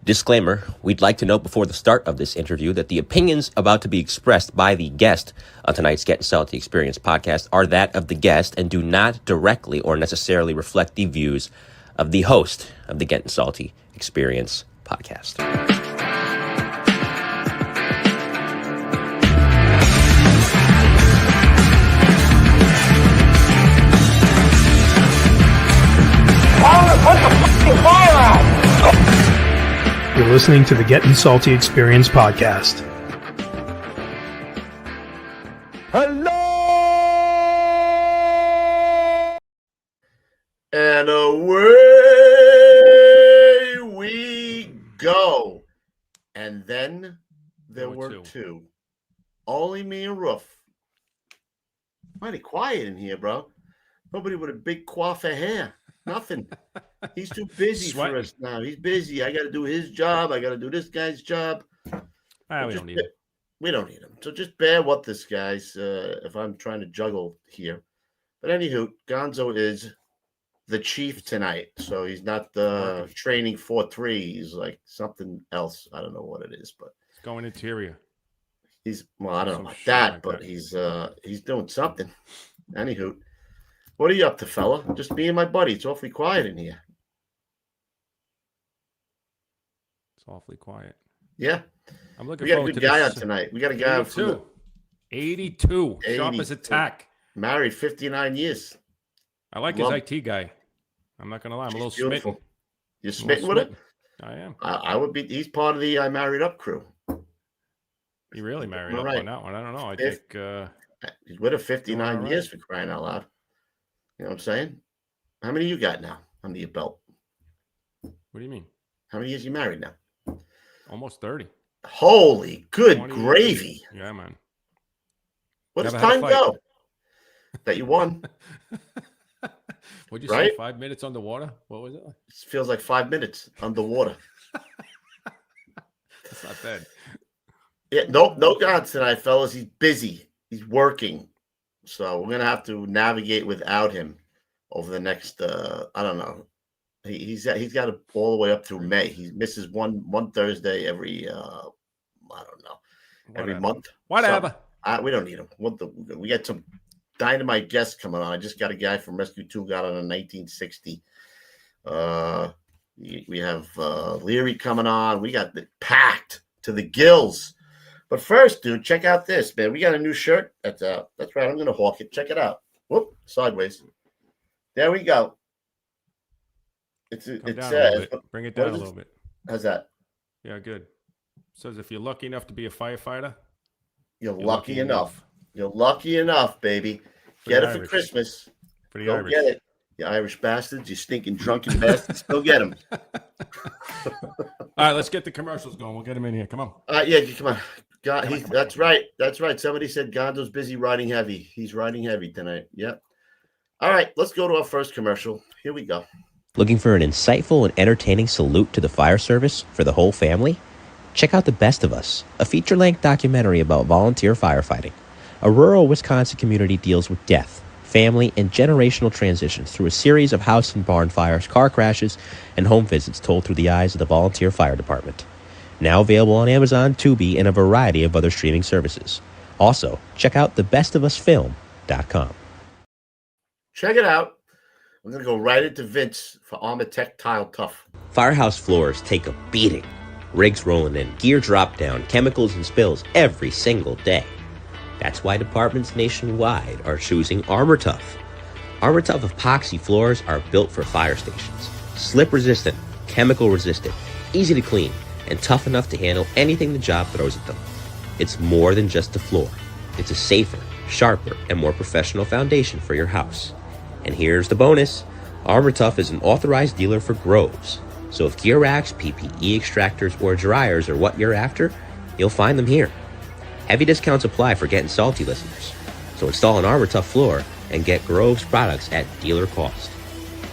Disclaimer, we'd like to note before the start of this interview that the opinions about to be expressed by the guest on tonight's Gettin Salty Experience podcast are that of the guest and do not directly or necessarily reflect the views of the host of the Gettin Salty Experience podcast. Put the fucking fire out! You're listening to the Gettin Salty Experience podcast. Hello! And away we go. And then there were two. Only me and Roof. Mighty quiet in here, bro. Nobody with a big coif of hair. Nothing. He's too busy for us now. He's busy. I got to do his job. I got to do this guy's job. We don't need him. We don't need him. So just bear with this, guys, if I'm trying to juggle here. But anywho, Gonzo is the chief tonight. So he's not training 4-3. He's like something else. I don't know what it is, but He's going interior. I don't know about that, but he's doing something. Anywho. What are you up to, fella? Just me and my buddy. It's awfully quiet in here. It's awfully quiet. Yeah. I'm looking we got a forward good to guy this. on tonight. We got a guy 82. 82. Sharp as a tack. Married 59 years. I like his IT guy. I'm not going to lie. I'm a little smitten. You're smitten with it? I am. I would be. He's part of the I Married Up crew. He really married up on that one. I don't know. I think he's with her 59 years for crying out loud. You know what I'm saying? How many you got now under your belt? What do you mean? How many years you married now? Almost 30. Holy good gravy. Years. Yeah, man. What does time go? That you won. What'd you say? 5 minutes underwater? What was it? It feels like 5 minutes underwater. That's not bad. Yeah, no gods tonight, fellas. He's busy. He's working. So we're gonna have to navigate without him over the next. I don't know. He's got it all the way up through May. He misses one Thursday every. I don't know. Every month. Whatever. So, we don't need him. We got some dynamite guests coming on. I just got a guy from Rescue 2 got on in 1960. We have Leary coming on. We got it packed to the gills. But first, dude, check out this, man. We got a new shirt that's out. That's right. I'm going to hawk it. Check it out. Whoop, sideways. There we go. It says, bring it down a little bit. How's that? Yeah, good. It says if you're lucky enough to be a firefighter, you're lucky enough. You're lucky enough, baby. Get it for Christmas. For the Go Irish. get it. You Irish bastards, you stinking drunken bastards. Go get them. All right, let's get the commercials going. We'll get them in here. Come on. Yeah, come on. That's right. That's right. Somebody said Gonzo's busy riding heavy. He's riding heavy tonight. Yep. All right, let's go to our first commercial. Here we go. Looking for an insightful and entertaining salute to the fire service for the whole family? Check out The Best of Us, a feature-length documentary about volunteer firefighting. A rural Wisconsin community deals with death, family, and generational transitions through a series of house and barn fires, car crashes, and home visits told through the eyes of the volunteer fire department. Now available on Amazon, Tubi, and a variety of other streaming services. Also, check out thebestofusfilm.com. Check it out. I'm going to go right into Vince for Armortech Tile Tough. Firehouse floors take a beating. Rigs rolling in, gear drop down, chemicals and spills every single day. That's why departments nationwide are choosing ArmorTough. ArmorTough epoxy floors are built for fire stations. Slip resistant, chemical resistant, easy to clean, and tough enough to handle anything the job throws at them. It's more than just a floor. It's a safer, sharper, and more professional foundation for your house. And here's the bonus. ArmorTough is an authorized dealer for Groves. So if gear racks, PPE extractors, or dryers are what you're after, you'll find them here. Heavy discounts apply for Gettin Salty listeners. So install an ArmorTough floor and get Groves products at dealer cost.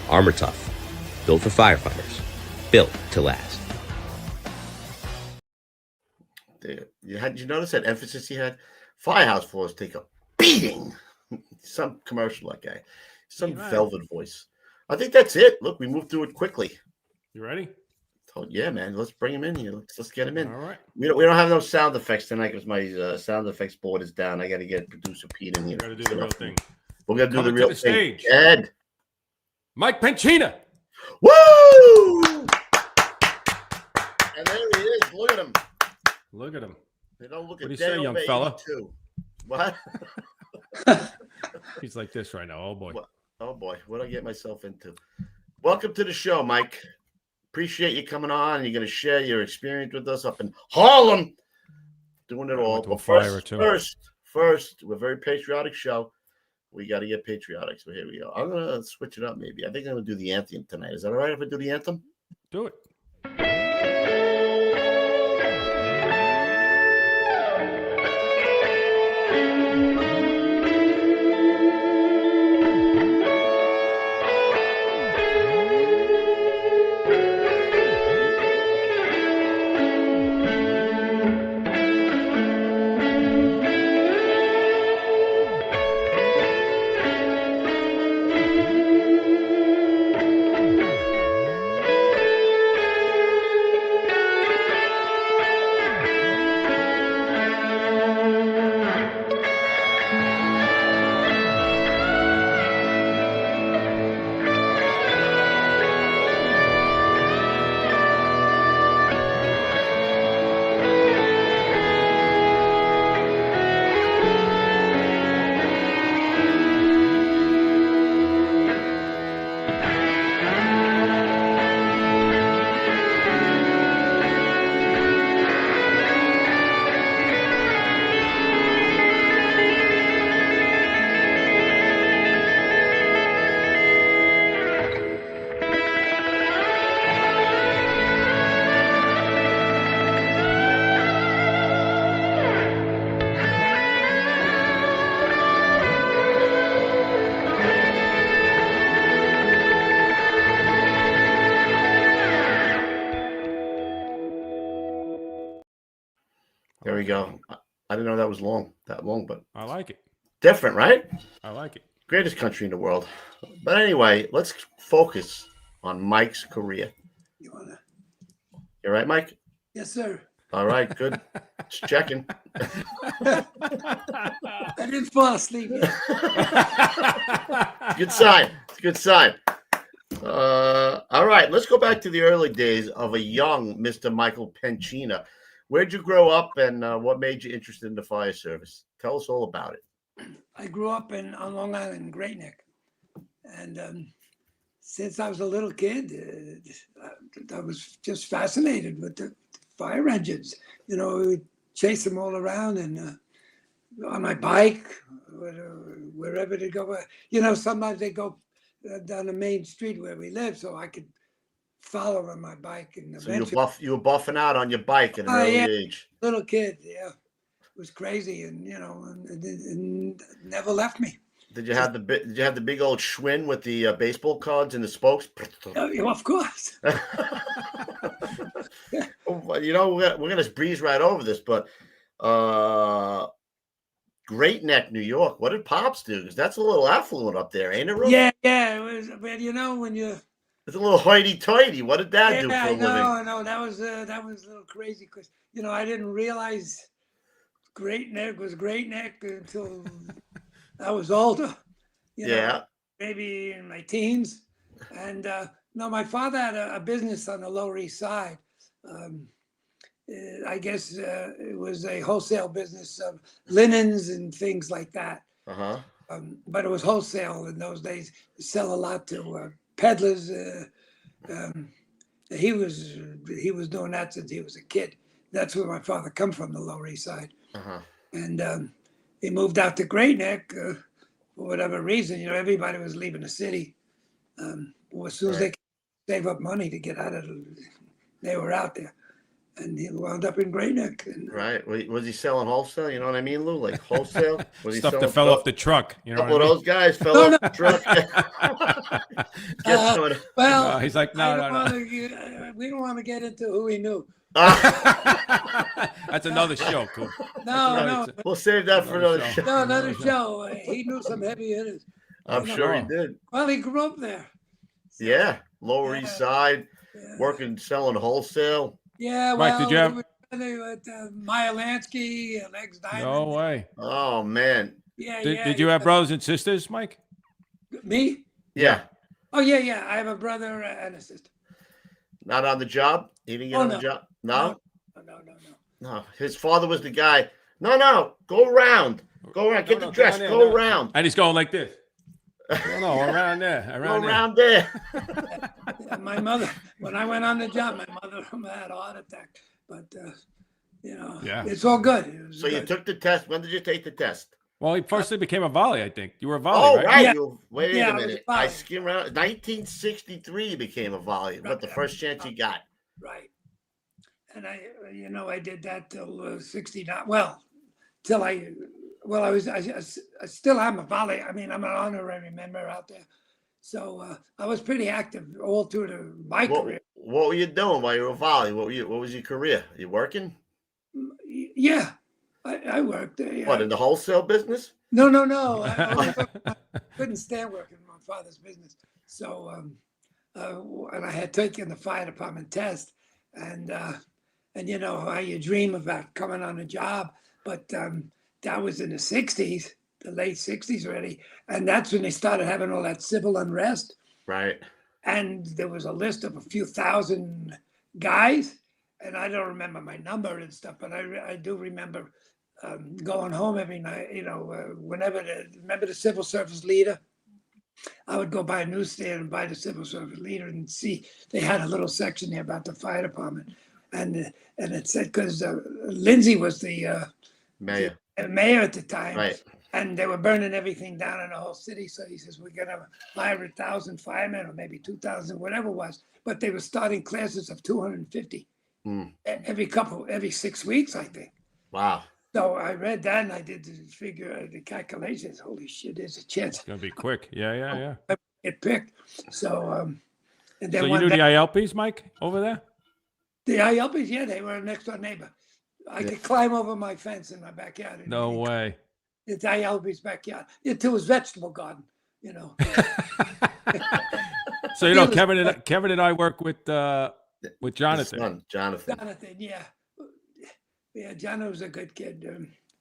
ArmorTough, built for firefighters, built to last. You notice that emphasis he had? Firehouse floors take a beating. Some commercial, that guy. Some velvet voice. I think that's it. Look, we moved through it quickly. You ready? Yeah, man. Let's bring him in here. Let's get him in. All right. We don't have no sound effects tonight because my sound effects board is down. I got to get producer Pete in here. Got to do the real thing. We're gonna do Coming the real to the thing. stage. Ed. Mike Penchina. Woo! And there he is. Look at him. Look at him. They don't look What do at you say, young fella? 82. What? He's like this right now. Oh boy. Oh boy, what did I get myself into? Welcome to the show, Mike. Appreciate you coming on. You're going to share your experience with us up in Harlem, doing it all. But first, we're a very patriotic show. We got to get patriotic. So here we go. I'm going to switch it up. Maybe I think I'm going to do the anthem tonight. Is that all right if I do the anthem? Do it. There we go. I didn't know that was that long, but I like it. Different, right? I like it. Greatest country in the world. But anyway, let's focus on Mike's career. You wanna? You all right, Mike? Yes, sir. All right, good. Just checking. I didn't fall asleep yet. Good sign. It's a good sign. All right, let's go back to the early days of a young Mr. Michael Penchina. Where'd you grow up, and what made you interested in the fire service? Tell us all about it. I grew up on Long Island, Great Neck, and since I was a little kid, I was just fascinated with the fire engines. You know, we would chase them all around, and on my bike, wherever they go. You know, sometimes they go down the main street where we live, so I could follow on my bike. And so you were buffing out on your bike at an early age. Little kid, yeah, it was crazy, and you know, and never left me. Did you have the big old Schwinn with the baseball cards and the spokes? Oh, of course. You know, we're gonna breeze right over this, but Great Neck, New York. What did Pops do? Because that's a little affluent up there, ain't it? Ruth? Yeah, it was. But you know, when you it's a little hoity-toity. What did Dad do for a living? No, that was a little crazy because you know I didn't realize Great Neck was Great Neck until I was older. You know, maybe in my teens, and no, my father had a business on the Lower East Side. I guess it was a wholesale business of linens and things like that. But it was wholesale in those days. You sell a lot to peddlers. He was doing that since he was a kid. That's where my father come from, the Lower East Side. And he moved out to Great Neck for whatever reason. You know, everybody was leaving the city. As soon as they could save up money to get out of it, they were out there. And he wound up in Great Neck. And, right. Was he selling wholesale? You know what I mean, Lou? Like wholesale? Was he stuff selling that fell off the truck. You know, a couple of those guys fell off the truck. Well, he's like, no. We don't want to get into who he knew. That's another show, cool. No. We'll save that for another show. No, another show. He knew some heavy hitters. I'm sure he did. Well, he grew up there. So, yeah, Lower East Side. working, selling wholesale. Yeah, Mike, well, did you have- they were with Maya Lansky and Legs Diamond. No way. Oh man. Yeah, Did you have brothers and sisters, Mike? Me? Yeah. Oh, yeah. I have a brother and a sister. Not on the job. He didn't get on the job. No. No. His father was the guy. No. Go around. Go around. Get the dress. Go around. And he's going like this. No, around there. Around there. Yeah, my mother, when I went on the job, my mother had a heart attack. But, it's all good. So you took the test. When did you take the test? Well, he first became a volley, I think. You were a volley, right? Yeah. Wait Yeah, a minute. I skimmed around. 1963 you became a volley. But the first chance you got. Right. And I did that till 69. Well, till I still am a volley. I mean, I'm an honorary member out there. So I was pretty active all through my career. What were you doing while you were a volley? What was your career? You working? Yeah, I worked there. Yeah. What, in the wholesale business? No. I couldn't stand working in my father's business. So, and I had taken the fire department test, and you know how you dream about coming on a job, but that was in the 60s, the late 60s already, and that's when they started having all that civil unrest. Right. And there was a list of a few thousand guys, and I don't remember my number and stuff, but I do remember going home every night, whenever remember the civil service leader? I would go by a newsstand and buy the civil service leader and see they had a little section there about the fire department. And it said, because Lindsay was the mayor at the time. Right. And they were burning everything down in the whole city. So he says, we're going to hire 1,000 firemen or maybe 2,000, whatever it was. But they were starting classes of 250 every 6 weeks, I think. Wow. So I read that and I did the calculations. Holy shit, there's a chance. It's going to be quick. Yeah. Get picked. So, and then so you knew the ILPs, Mike, over there? The ILPs, yeah, they were a next door neighbor. I could climb over my fence in my backyard. No way. It's ILP's backyard. It was vegetable garden, So Kevin and I work with Jonathan. Jonathan, yeah. Yeah, John was a good kid.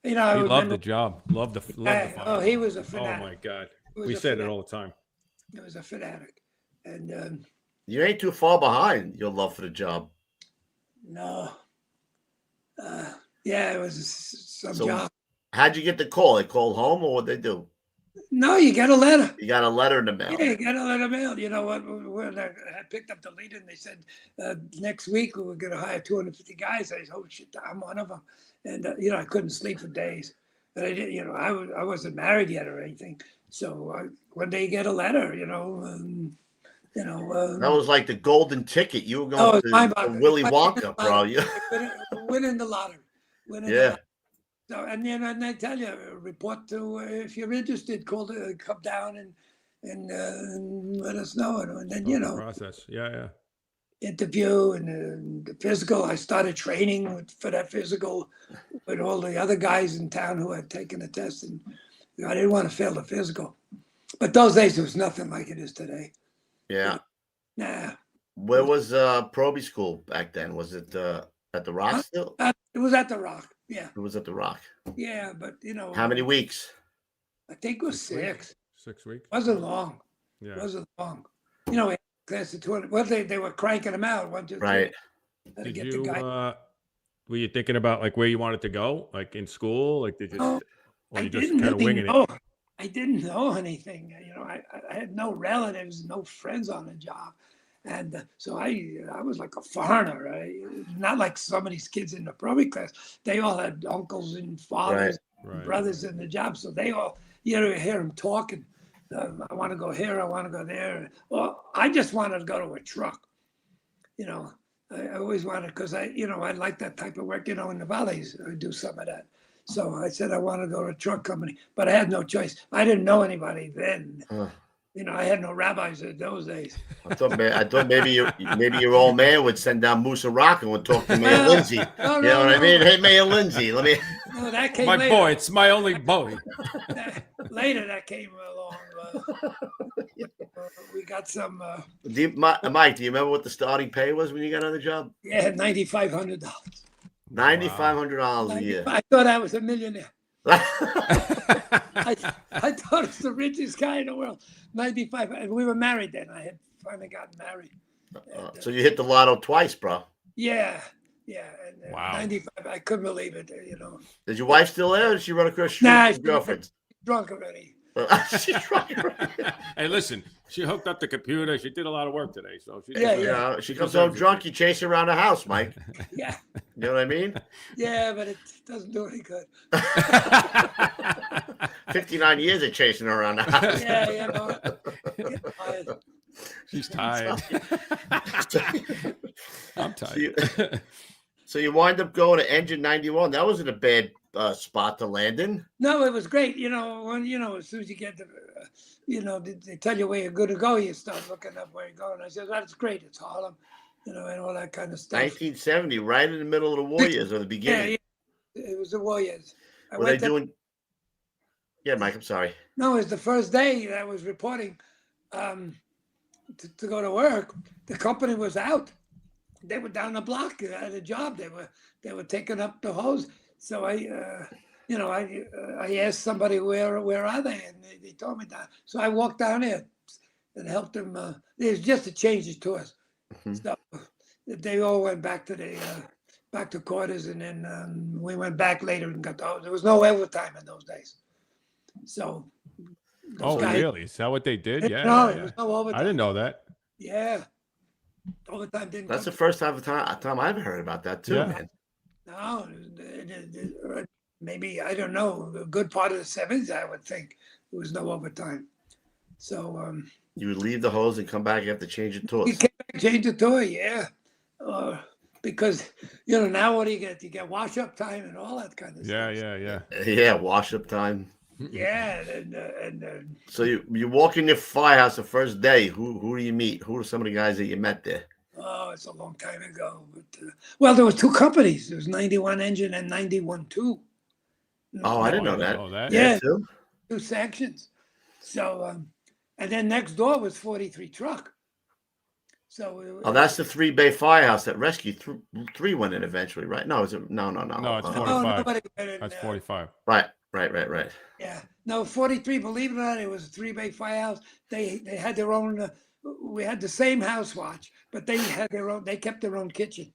He loved the job. Loved the fire. Oh, he was a fanatic. Oh my God. We said it all the time. He was a fanatic. And you ain't too far behind your love for the job. No. Yeah, it was some job. How'd you get the call? They called home, or what'd they do? No, you got a letter. You got a letter in the mail. Yeah, you got a letter mail. You know what? When I picked up the leader and they said, next week we're going to hire 250 guys. I said, oh shit, I'm one of them. And, I couldn't sleep for days. But I did, I wasn't married yet or anything. So one day you get a letter, that was like the golden ticket. You were going to Willy Wonka, bro. Winning the lottery. Yeah. So, and they tell you, report to, if you're interested, come down and let us know. And then, process. Yeah. Interview and the physical. I started training for that physical with all the other guys in town who had taken the test. And I didn't want to fail the physical. But those days, there was nothing like it is today. Yeah. Nah. Where was Proby school back then? Was it at the Rock still? It was at the Rock. Yeah. It was at the Rock. Yeah, but how many weeks? I think it was 6. 6 weeks. Wasn't long. Yeah. Wasn't long. Class of 200. Well, they were cranking them out. 1, 2, 3. Right. Did you? Were you thinking about like where you wanted to go, like in school, like did you? Or you just kind of winging it? I didn't know anything. I had no relatives, no friends on the job. And so I was like a foreigner, right? Not like some of these kids in the Proby class. They all had uncles and fathers, and brothers in the job. So they all, hear them talking. I want to go here. I want to go there. Well, I just wanted to go to a truck. I always wanted, because I like that type of work, in the valleys. I do some of that. So I said, I want to go to a truck company, but I had no choice. I didn't know anybody then. I had no rabbis in those days. I thought maybe your old man would send down Musa Rock and would talk to Mayor Lindsay. No, you know what I mean? Hey, Mayor Lindsay, let me. No, that came my later. boy, it's my only boy. Later, that came along. we got some. Mike, do you remember what the starting pay was when you got on the job? Yeah, $9,500. $9,500 a year. I thought I was a millionaire. I thought I was the richest guy in the world. 95, and we were married then. I had finally gotten married. And, so you hit the lotto twice, bro. Yeah. And, Wow. 95, I couldn't believe it. Is your wife still there, or did she run across the street Nah, with your girlfriend? Drunk already. She's drunk already. Hey, listen, she hooked up the computer. She did a lot of work today. So she She comes home drunk, you chase her around the house, Mike. Yeah. You know what I mean? Yeah, but it doesn't do any good. 59 years of chasing her around the house. Yeah. She's tired. I'm tired. So you wind up going to Engine 91. That wasn't a bad spot to land in. No, it was great. As soon as you get they tell you where you're going to go, you start looking up where you're going. I said, that's great. It's Harlem, and all that kind of stuff. 1970, right in the middle of the Warriors or the beginning. Yeah, it was the Warriors. Were they doing? Yeah, Mike, I'm sorry. No, it was the first day that I was reporting to go to work. The company was out. They were down the block at a job. They were taking up the hose. So I asked somebody where are they, and they told me that. So I walked down there and helped them. It was just to change the tours. Mm-hmm. So they all went back to quarters, and then we went back later and got the hose. There was no overtime in those days. So. Really? Is that what they did? Yeah. No, there was no overtime. I didn't know that. Yeah. Overtime didn't. That's the first time I've heard about that too, man. No, maybe, I don't know, a good part of the 70s, I would think. There was no overtime. So you would leave the hose and come back, you have to change your tours. You can't change the tour, yeah. Because now what do you get? You get wash up time and all that kind of stuff. Yeah, wash up time. Yeah, and so you walk in your firehouse the first day. Who do you meet? Who are some of the guys that you met there? Oh, it's a long time ago. But there was two companies. There was 91 Engine and 91-2. Oh, I didn't know that. Yeah, two sections. So, and then next door was 43 Truck. So. That's the 3-bay firehouse that Rescue 3 went in eventually, right? No, is it? No. No, it's 45. That's 45. Right. Yeah. No, 43, believe it or not, it was a 3-bay firehouse. They had their own, we had the same house watch, but they had their own, they kept their own kitchen.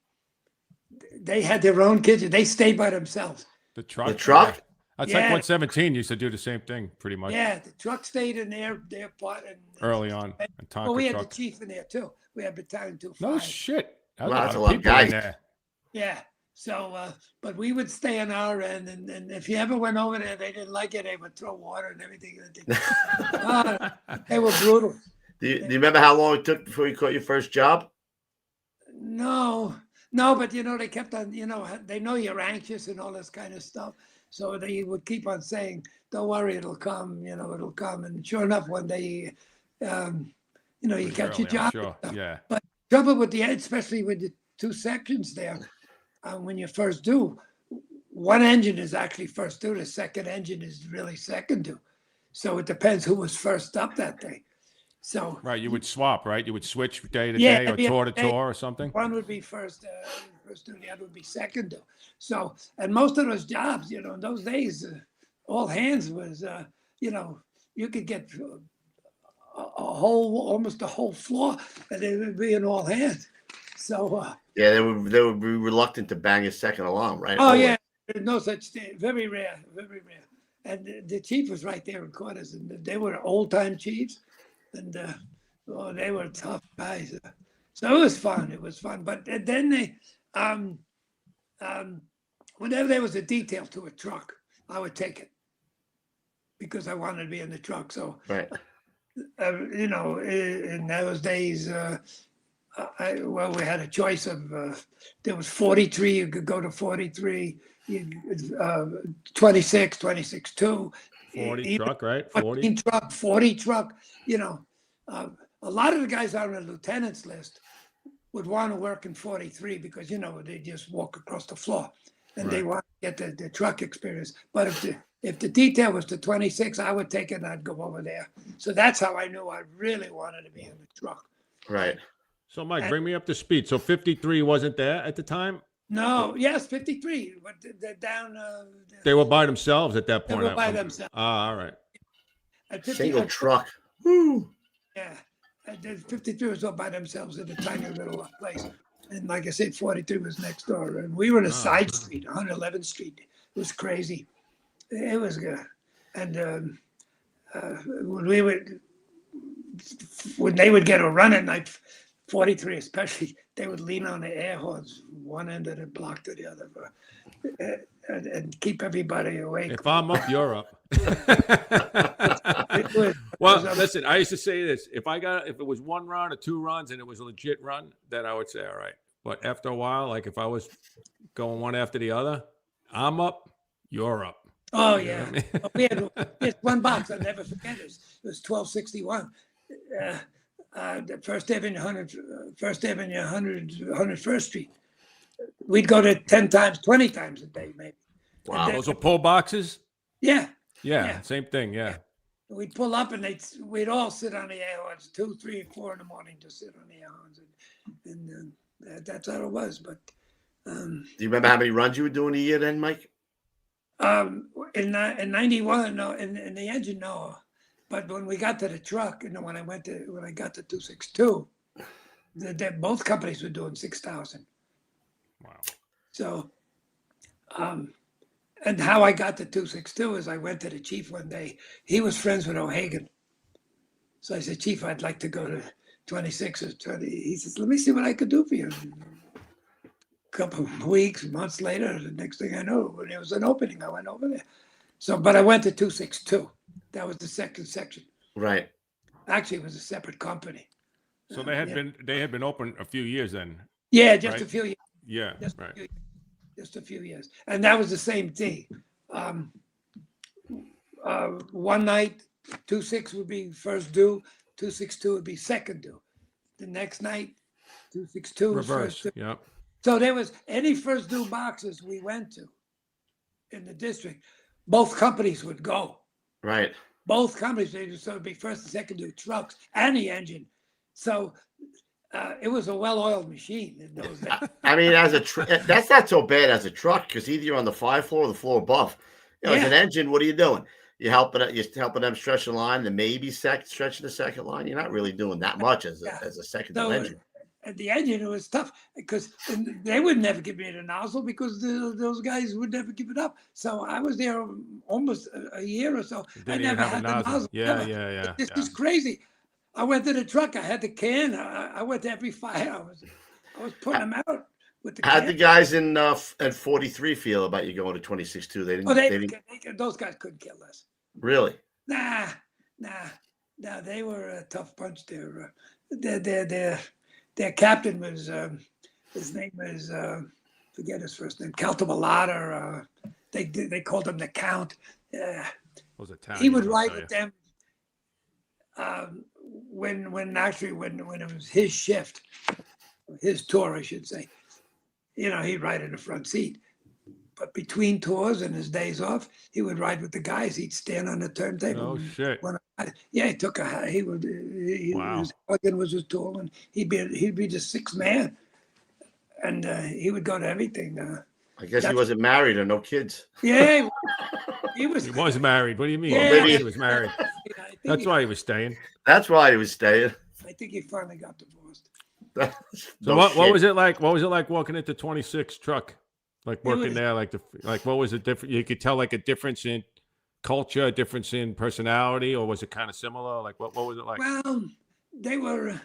They had their own kitchen. They stayed by themselves. The truck? That's like 117 used to do the same thing, pretty much. Yeah, the truck stayed in their part. Early on. Well, we had the chief in there, too. We had Battalion 2. No shit. That's a lot of guys. There. Yeah. So, but we would stay on our end, and if you ever went over there, they didn't like it. They would throw water and everything. They were brutal. Do you remember how long it took before you caught your first job? No, but they kept on. They know you're anxious and all this kind of stuff, so they would keep on saying, "Don't worry, it'll come. It'll come." And sure enough, one day, you got your job. Sure. Yeah. But trouble with especially with the two sections there. When you first do, one engine is actually first due. The second engine is really second due. So it depends who was first up that day. So right, you would swap, right? You would switch day to day or tour to tour or something. One would be first due, the other would be second due. So, and most of those jobs, in those days, all hands was, you could get almost a whole floor, and it would be in all hands. So. Yeah, they would be reluctant to bang a second alarm, right? Oh, yeah. There's no such thing. Very rare, very rare. And the chief was right there in quarters, and they were old-time chiefs, and they were tough guys. So it was fun. But then they, whenever there was a detail to a truck, I would take it because I wanted to be in the truck. So, right. In those days, we had a choice of there was 43. You could go to 43. 26, 2. 40 truck, right? 40 truck. A lot of the guys on the lieutenant's list would want to work in 43 because they just walk across the floor and they want to get the truck experience. But if If the detail was to 26, I would take it and I'd go over there. So that's how I knew I really wanted to be in the truck. Right. So, Mike, bring me up to speed. So 53 wasn't there at the time? No, yes, 53. But they're down. They were by themselves at that They point. were by themselves. Ah, all right. At 50 Single truck. Woo. Yeah. 53 was all by themselves in a tiny little place. And like I said, 43 was next door. And we were in a side street, 111th Street. It was crazy. It was good. And when they would get a run at night, 43 especially, they would lean on the air horns, one end of the block to the other, and keep everybody awake. If I'm up, you're up. It Well, listen, I used to say this. If it was one run or two runs and it was a legit run, then I would say, all right. But after a while, like if I was going one after the other, I'm up, you're up. Oh, yeah. We had one box, I'll never forget it. It was 1261. The First Avenue, 101st Street. We'd go to 10 times, 20 times a day, maybe. Wow. Those are pull boxes? Yeah. Yeah, same thing, yeah. We'd pull up and we'd all sit on the air horns, 2, 3, 4 in the morning to sit on the air horns. And that's how it was. But do you remember how many runs you were doing a year then, Mike? In 91, no, in the engine, no. But when we got to the truck, when I got to 262, both companies were doing 6,000. Wow. So, and how I got to 262 is I went to the chief one day. He was friends with O'Hagan. So I said, Chief, I'd like to go to 26 or 20. He says, let me see what I could do for you. A couple of weeks, months later, the next thing I know, when there was an opening, I went over there. So, but I went to 262. That was the second section. Right. Actually, it was a separate company. So they had been open a few years then. Yeah, just right? a few years. Yeah, Just right. just a few years. And that was the same thing. One night, 26 would be first due, 262 would be second due. The next night, 262 was Reverse, first due. yep. So there was any first due boxes we went to in the district, both companies would go. Right. Both companies, so it'd be first and second due trucks and the engine. So it was a well-oiled machine in those days. I mean, that's not so bad as a truck because either you're on the 5th floor or the floor above. As an engine, what are you doing? You're helping them stretch the line, and maybe stretching the second line. You're not really doing that much as a second engine. At the engine, it was tough because they would never give me the nozzle because those guys would never give it up. So I was there almost a year or so. I never had the nozzle. Yeah. This is crazy. I went to the truck. I had the can. I went to every fire. I was putting them out with the can. How'd the guys at 43 feel about you going to 26 too? They didn't. Those guys couldn't kill us. Really? Nah. They were a tough bunch. Their captain was his name was forget his first name, Caltabalata. They called him the Count. He would ride with them when it was his shift, his tour, I should say. He'd ride in the front seat. But between tours and his days off, he would ride with the guys. He'd stand on the turntable. Oh shit! He took a. He would. Wow. His plug-in was his tool, and he'd be the sixth man, and he would go to everything. I guess he wasn't married or no kids. Yeah, he was. He was married. What do you mean? Yeah, Maybe he was married. That's why he was staying. That's why he was staying. I think he finally got divorced. So what was it like? What was it like walking into 26 truck? Like working there, what was it different? You could tell like a difference in culture, a difference in personality, or was it kind of similar? Like what was it like? Well, they were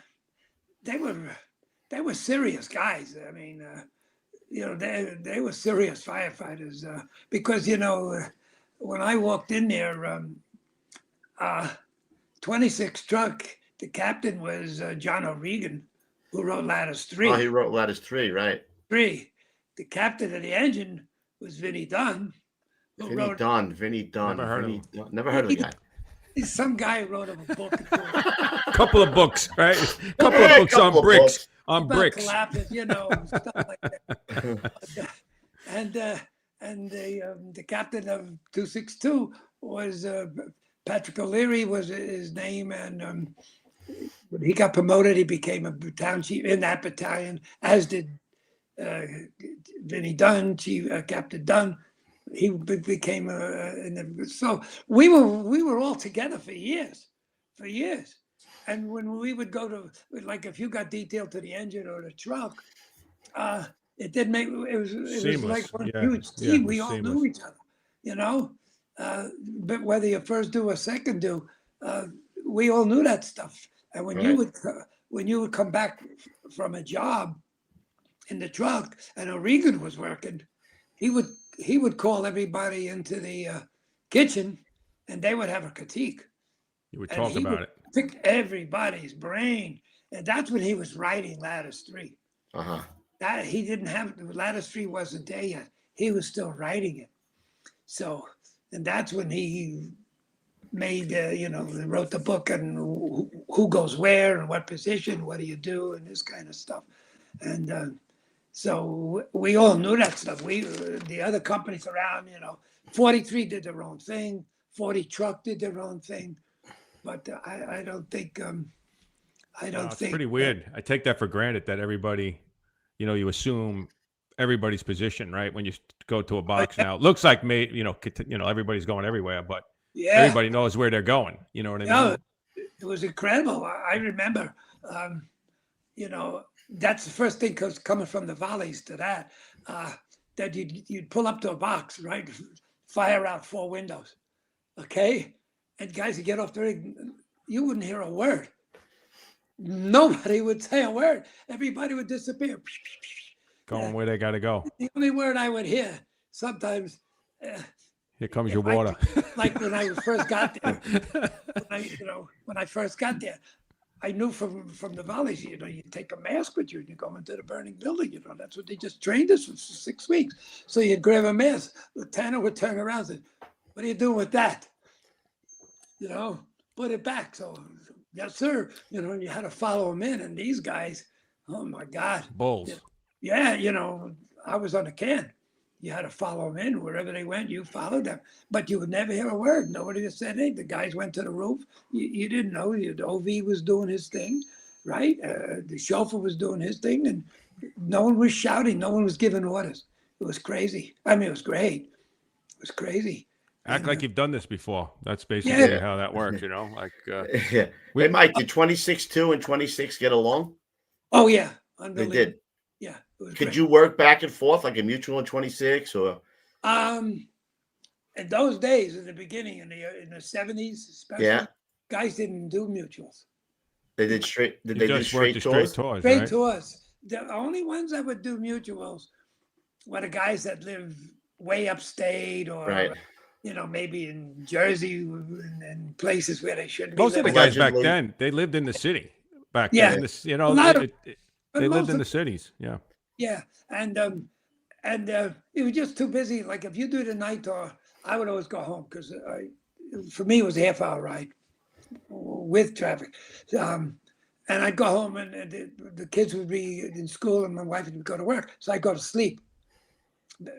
serious guys. I mean, they were serious firefighters because when I walked in there, 26 truck, the captain was John O'Regan, who wrote Ladders 3. Oh, he wrote Ladders 3, right? 3. The captain of the engine was Vinny Dunn. Vinny Dunn. Never heard of him. Never heard of the guy. He's some guy who wrote him a book. A couple of books, right? A couple of books on bricks. Books. On bricks. Collapses, stuff like that. And and the captain of 262 was Patrick O'Leary was his name, and when he got promoted, he became a battalion chief in that battalion, as did Vinny Dunn, Captain Dunn. He became so we were all together for years. And when we would go to, like, if you got detailed to the engine or the truck, it didn't make it was like one huge team. We all knew each other, you know. But whether you first do or second do, we all knew that stuff. And when you would come back from a job in the truck, and O'Regan was working, he would call everybody into the kitchen, and they would have a critique. You would talk about it. Pick everybody's brain, and that's when he was writing Lattice 3. That he didn't have Lattice 3 wasn't there yet. He was still writing it. So, and that's when he made wrote the book and who goes where and what position, what do you do, and this kind of stuff. And so we all knew that stuff. The other companies around, 43 did their own thing, 40 Truck did their own thing. But I don't think it's pretty weird. I take that for granted that everybody, you assume everybody's position, right? When you go to a box now, it looks like everybody's going everywhere, but everybody knows where they're going. You know what I mean? It was incredible. I remember, that's the first thing coming from the volleys to that you'd pull up to a box, right? Fire out 4 windows, okay? And guys would get off the rig, you wouldn't hear a word. Nobody would say a word. Everybody would disappear. Going where they got to go. The only word I would hear sometimes. Here comes your water. Like when I first got there. When I first got there, I knew from the volleys, you take a mask with you and you go into the burning building. That's what they just trained us for 6 weeks. So you'd grab a mask. Lieutenant would turn around and say, "What are you doing with that?" Put it back. So, yes, sir. You had to follow them in. And these guys, oh my God. Bulls. Yeah, I was on the can. You had to follow them in. Wherever they went, you followed them. But you would never hear a word. Nobody just said anything. The guys went to the roof. You didn't know. The OV was doing his thing, right? The chauffeur was doing his thing. And no one was shouting. No one was giving orders. It was crazy. I mean, it was great. It was crazy. Act like you've done this before. That's basically how that works, Hey, Mike, did 26-2 and 26 get along? Oh, yeah. They did. Yeah. Could you work back and forth like a mutual in 26 or? In those days, in the beginning, in the 70s, especially, guys didn't do mutuals. They did straight. Did they do straight tours? Straight tours. The only ones that would do mutuals were the guys that live way upstate or maybe in Jersey and places where they shouldn't be. Most of the guys back then, they lived in the city. Back then, they lived in the cities. Yeah. Yeah, and it was just too busy. Like if you do the night tour, I would always go home because for me it was a half-hour ride with traffic. And I'd go home and the kids would be in school and my wife would go to work, so I'd go to sleep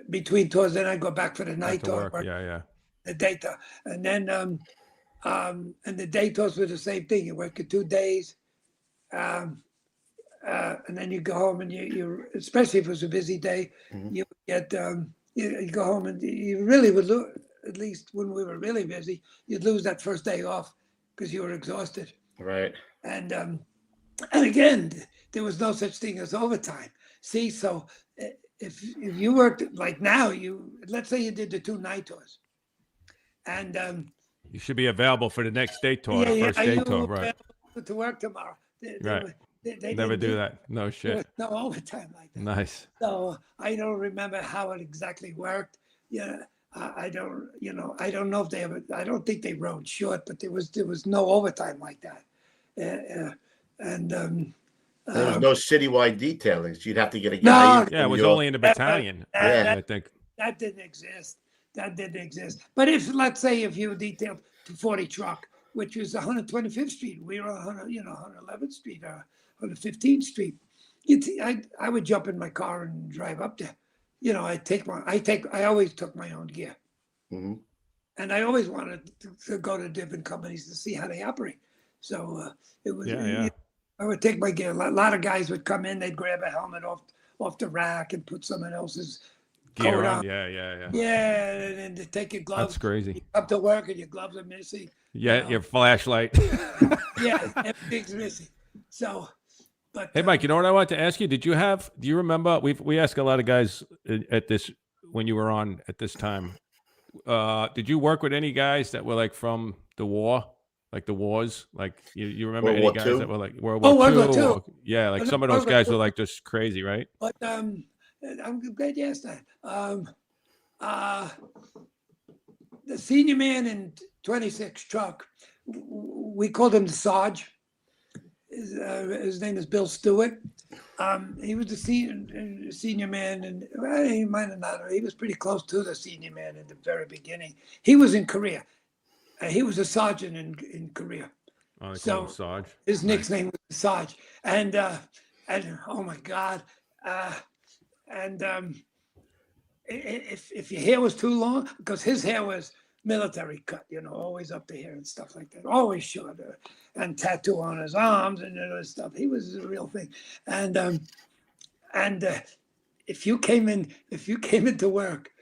between tours. Then I'd go back for the night tour. The day tour, and then and the day tours were the same thing. You work 2 days, and then you go home and you especially if it was a busy day, you get you go home and you really would lose. At least when we were really busy, you'd lose that first day off because you were exhausted. Right. And again, there was no such thing as overtime. See, so if you worked like now, let's say you did the 2 night tours. And you should be available for the next day tour, first day tour, right? To work tomorrow. They never do that. No shit. No overtime like that. Nice. So I don't remember how it exactly worked. Yeah, I don't know if they ever. I don't think they rode short, but there was no overtime like that. There was no citywide detailings. You'd have to get a guy. It was only in the battalion. I think that didn't exist. But let's say if you detailed to 40 Truck, which was 125th Street, we were on 111th Street or 115th Street. I would jump in my car and drive up there. you know, I always took my own gear. Mm-hmm. And I always wanted to go to different companies to see how they operate. So it was, I would take my gear. A lot of guys would come in, they'd grab a helmet off the rack and put someone else's gear coat on. on. Yeah. Yeah, and to take your gloves. That's crazy. You come to work and your gloves are missing. Yeah, your flashlight. Yeah, everything's missing. So, but hey, Mike, you know what I wanted to ask you? Do you remember? We ask a lot of guys at this when you were on at this time. Did you work with any guys that were like from the war, like the wars? Like you remember any guys that were like World War II? Or, yeah, like some of those guys were like just crazy, right? But I'm glad you asked that. The senior man in 26 truck, we called him the Sarge. His name is Bill Stewart. He was the senior man, and he might have not. He was pretty close to the senior man in the very beginning. He was in Korea. He was a sergeant in Korea. Oh, they call him Sarge. His nickname was Sarge. And oh my God. If your hair was too long, because his hair was military cut, you know, always up to here and stuff like that, always short, and tattoo on his arms and stuff. He was the real thing. And if you came into work,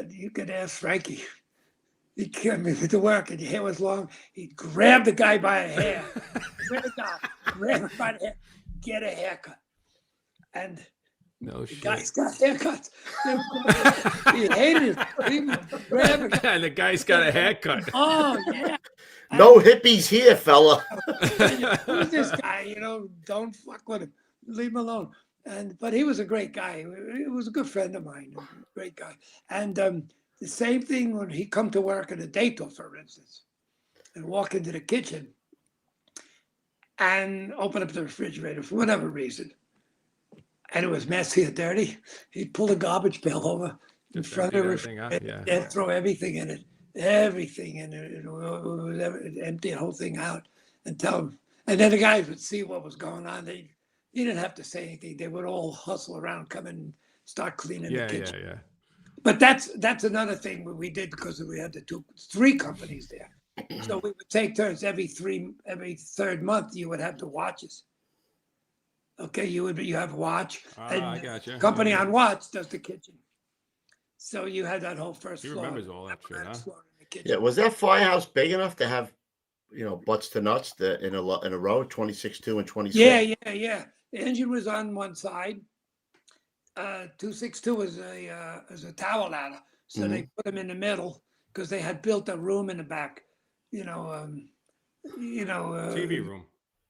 you could ask Frankie. He came into work and your hair was long. He'd grab the guy by a hair, grab him by the hair, get a haircut, and. No the shit. guy's got haircuts. He hated it. He would grab it. And the guy's got a haircut. Oh, yeah. No hippies here, fella. Who's this guy? You know, don't fuck with him. Leave him alone. But he was a great guy. He was a good friend of mine. Great guy. And the same thing when he come to work at a Dato, for instance, and walk into the kitchen and open up the refrigerator for whatever reason. And it was messy and dirty. He'd pull the garbage pail over in front of it and throw everything in it. Everything in it. It was empty the whole thing out and tell him. And then the guys would see what was going on. You didn't have to say anything. They would all hustle around, come and start cleaning the kitchen. Yeah. But that's another thing we did because we had three companies there. So we would take turns every third month. You would have the watches. Okay, you have watch, and I gotcha. Company on watch does the kitchen. So you had that whole first floor. He remembers all that shit, huh? Yeah, was that firehouse big enough to have, you know, butts to nuts in a row, 26.2 and 26? Yeah. The engine was on one side. 262 was a tower ladder, so they put them in the middle because they had built a room in the back. TV room.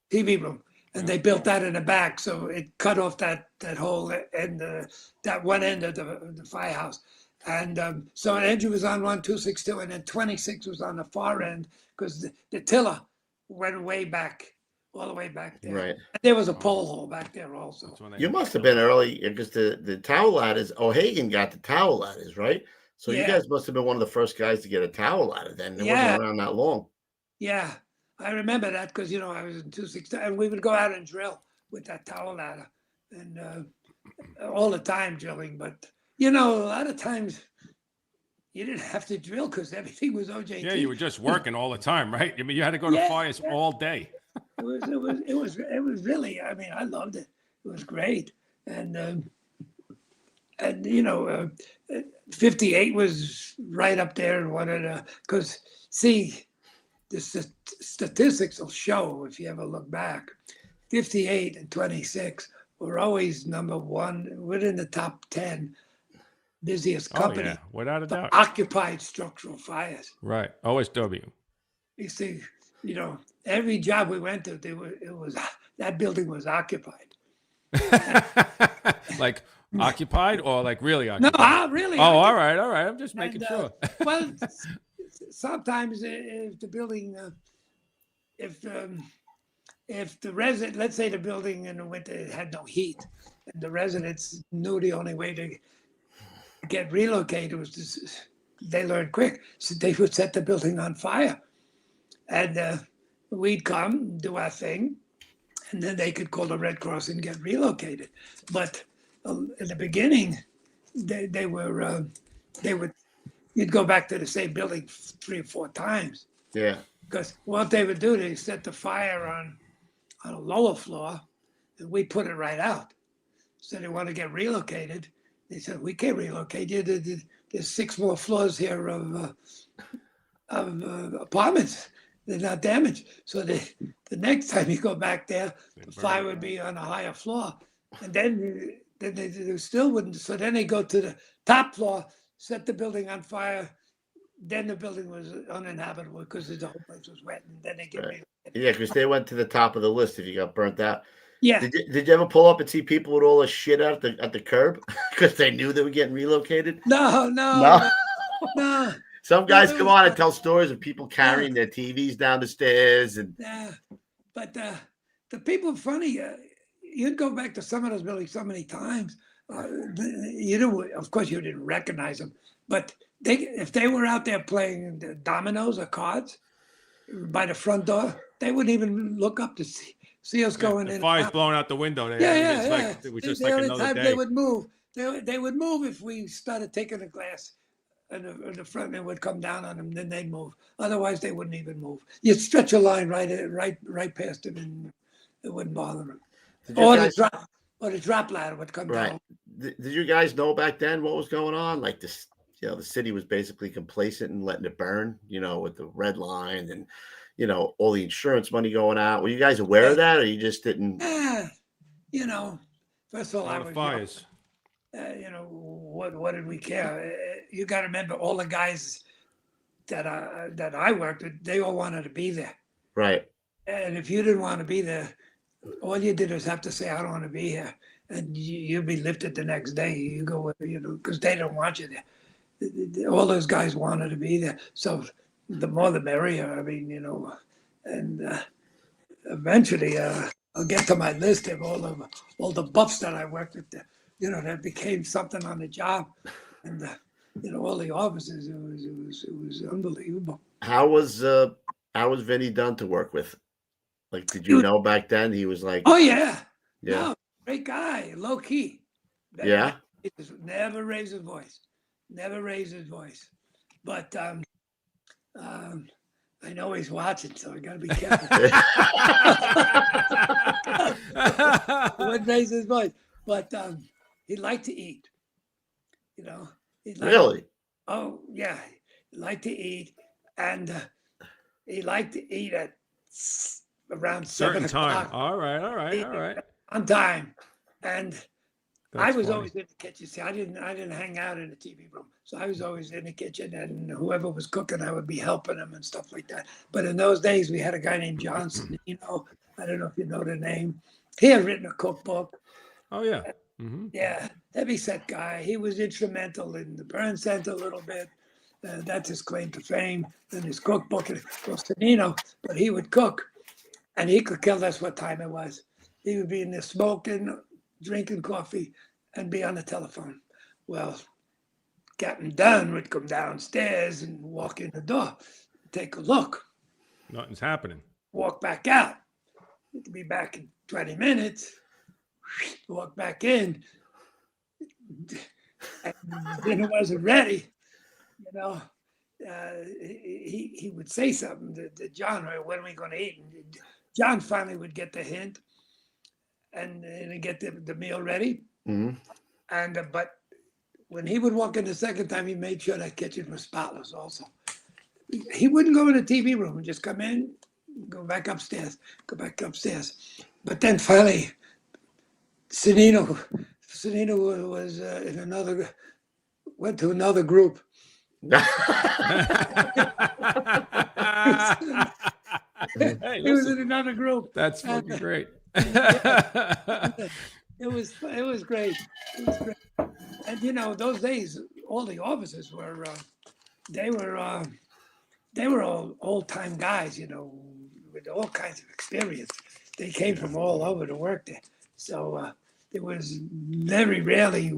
TV room. And they built that in the back, so it cut off that whole end, that one end of the firehouse. And so an engine was on 262, and then 26 was on the far end because the tiller went way back, all the way back there. Right. And there was a pole hole back there also. You must have been early because the tower ladders, O'Hagan got the tower ladders, right? So you guys must have been one of the first guys to get a tower ladder then. It wasn't around that long. Yeah. I remember that because, I was in 262, and we would go out and drill with that tower ladder, and all the time drilling. But, a lot of times you didn't have to drill because everything was OJT. Yeah, you were just working all the time, right? I mean, you had to go to fires all day. It was really, I loved it. It was great. And 58 was right up there and one of the, because see, the statistics will show, if you ever look back, 58 and 26 were always number one, within the top 10 busiest company. Oh, yeah, without a doubt. Occupied structural fires. Right, OSW. You see, every job we went to, that building was occupied. Like occupied or like really occupied? No, really. Oh, all right. I'm just making sure. Well, sometimes if the building, if the resident, let's say the building in the winter had no heat, and the residents knew the only way to get relocated was they learned quick, so they would set the building on fire, and we'd come do our thing, and then they could call the Red Cross and get relocated. But in the beginning, they would, you'd go back to the same building 3 or 4 times. Yeah. Because what they would do, they set the fire on a lower floor, and we put it right out. So they want to get relocated. They said, we can't relocate you. There's 6 more floors here of apartments. They're not damaged. So the next time you go back there, the fire would be on a higher floor. And then they still wouldn't. So then they go to the top floor, set the building on fire. Then the building was uninhabitable because the whole place was wet. And then they get relocated. Yeah, because they went to the top of the list if you got burnt out. Yeah. Did you ever pull up and see people with all the shit out at the curb because they knew they were getting relocated? No. Some guys come on and tell stories of people carrying their TVs down the stairs and. Yeah, but the people funny. You'd go back to some of those buildings so many times. Of course, you didn't recognize them, but if they were out there playing dominoes or cards by the front door, they wouldn't even look up to see us going in. The fire's blowing out the window. Yeah. It was just the like only another time day. they would move. They would move if we started taking the glass and the front end would come down on them. Then they'd move. Otherwise, they wouldn't even move. You'd stretch a line right past them, and it wouldn't bother them. Or the drop ladder would come down. Did you guys know back then what was going on? Like this, the city was basically complacent and letting it burn. With the red line and all the insurance money going out. Were you guys aware of that, or you just didn't? First of all, I was fires. What did we care? You got to remember, all the guys that I worked with, they all wanted to be there. Right. And if you didn't want to be there, all you did was have to say, I don't want to be here. And you'd be lifted the next day. You go, because they don't want you there. All those guys wanted to be there. So the more the merrier. I mean, and eventually I'll get to my list of all the buffs that I worked with. That became something on the job. And, all the officers, it was unbelievable. How was Vinny Dunn to work with? Like, did you know back then he was like? Oh yeah. Yeah. No, great guy, low key. Yeah. He never raised his voice. But I know he's watching, so I got to be careful. He wouldn't raise his voice, but he liked to eat. Really? Oh yeah, he liked to eat, and he liked to eat at around 7 o'clock. All right. On time, and I was funny. always in the kitchen. See, I didn't hang out in the TV room, so I was always in the kitchen, and whoever was cooking, I would be helping them and stuff like that. But in those days, we had a guy named Johnson. I don't know if you know the name. He had written a cookbook. Oh yeah. Mm-hmm. Yeah, heavy-set guy. He was instrumental in the burn center a little bit. That's his claim to fame. And his cookbook, was Tonino, but he would cook, and he could tell us what time it was. He would be in there smoking, drinking coffee, and be on the telephone. Well, Captain Dunn would come downstairs and walk in the door, take a look. Nothing's happening. Walk back out. He'd be back in 20 minutes. Walk back in. And dinner wasn't ready. He would say something to John, when are we going to eat? And John finally would get the hint and get the meal ready. Mm-hmm. And but when he would walk in the second time, he made sure that kitchen was spotless also. He wouldn't go in the TV room and just come in, go back upstairs. But then finally, Tonino was went to another group. Hey, he was in another group. That's fucking great. It was great. And those days, all the officers were they were all old-time guys, with all kinds of experience. They came from all over to work there. So it was very rarely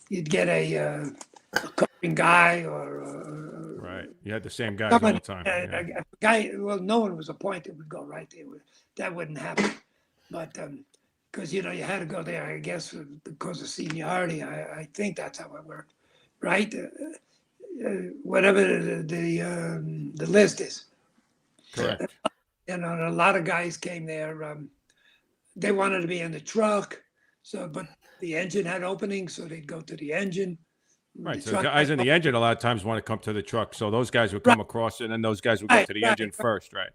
you'd get a cooking guy or right. You had the same guys all the time. A guy. Well, no one was appointed would go right there. That wouldn't happen. But because you had to go there, I guess, because of seniority. I think that's how it worked, right? Whatever the list is. Correct. A lot of guys came there. They wanted to be in the truck, but the engine had openings, so they'd go to the engine. Right. So the guys in the engine a lot of times want to come to the truck. So those guys would come across, and then those guys would go to the engine first, right?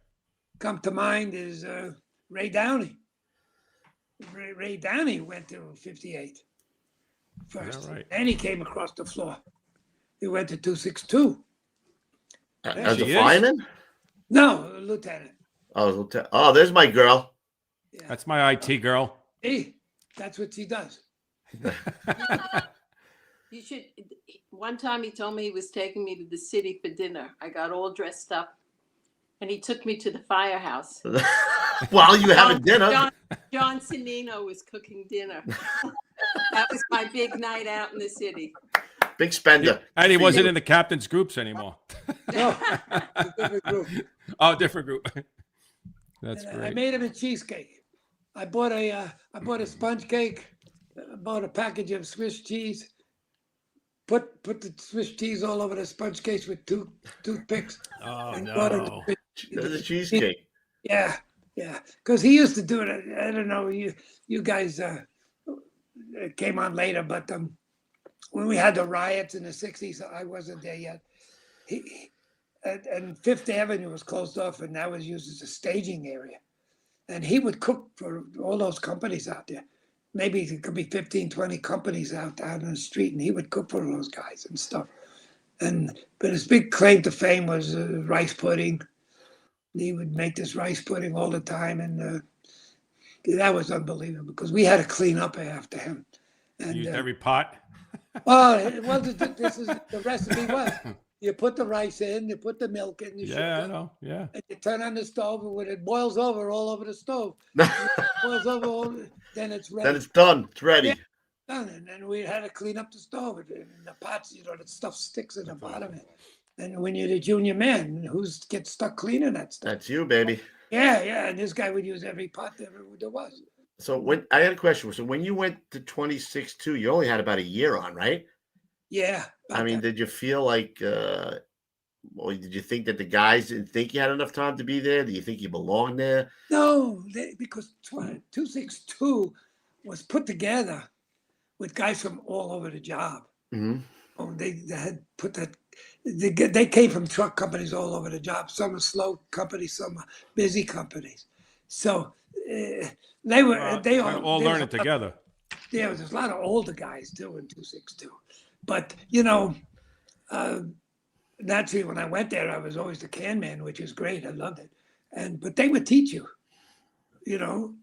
Come to mind is Ray Downey. Ray Downey went to 58 first. Right? And he came across the floor. He went to 262. As a fireman? No, lieutenant. Oh, there's my girl. Yeah. That's my IT girl. Hey, that's what she does. You should. One time he told me he was taking me to the city for dinner. I got all dressed up, and he took me to the firehouse. While you having dinner? John Cimino was cooking dinner. That was my big night out in the city. Big spender. And he wasn't in the captain's groups anymore. No, different group. Oh, different group. That's great. I made him a cheesecake. I bought a sponge cake. Bought a package of Swiss cheese. Put the Swiss cheese all over the sponge cake with toothpicks. Oh no! The cheesecake. Yeah. Because he used to do it. I don't know. You guys came on later, but when we had the riots in the '60s, I wasn't there yet. And Fifth Avenue was closed off, and that was used as a staging area. And he would cook for all those companies out there. Maybe it could be 15, 20 companies out on the street, and he would cook for those guys and stuff. But his big claim to fame was rice pudding. He would make this rice pudding all the time, and that was unbelievable because we had to clean up after him. And used every pot. This is the recipe was. You put the rice in, you put the milk in, I know. Yeah. And you turn on the stove, and when it boils over all over the stove, boils over, then it's ready. Then it's done. It's ready. Yeah, done. And then we had to clean up the stove. And the pots, the stuff sticks in the bottom. And when you're the junior man, who gets stuck cleaning that stuff? That's you, baby. Yeah. And this guy would use every pot there was. So when I had a question. So when you went to 26-2, you only had about a year on, right? Yeah. I mean, did you feel like, did you think that the guys didn't think you had enough time to be there? Do you think you belonged there? No, because 262 was put together with guys from all over the job. Mm-hmm. Oh, they had put that. They came from truck companies all over the job. Some are slow companies, some are busy companies. So they all learning together. Yeah, there's a lot of older guys too in 262. But naturally, when I went there, I was always the can man, which is great. I loved it. But they would teach you. You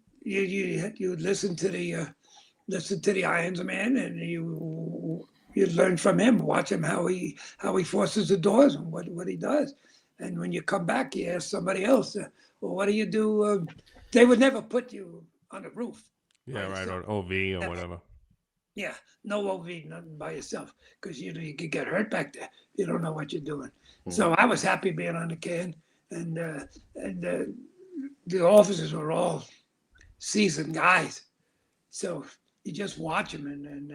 listen to the Irons Man, and you learn from him. Watch him how he forces the doors and what he does. And when you come back, you ask somebody else, well, what do you do? They would never put you on the roof. Yeah, right, or OV or whatever. Yeah, no OV, nothing by yourself, because you could get hurt back there. You don't know what you're doing. Mm-hmm. So I was happy being on the can, and the officers were all seasoned guys. So you just watch them, and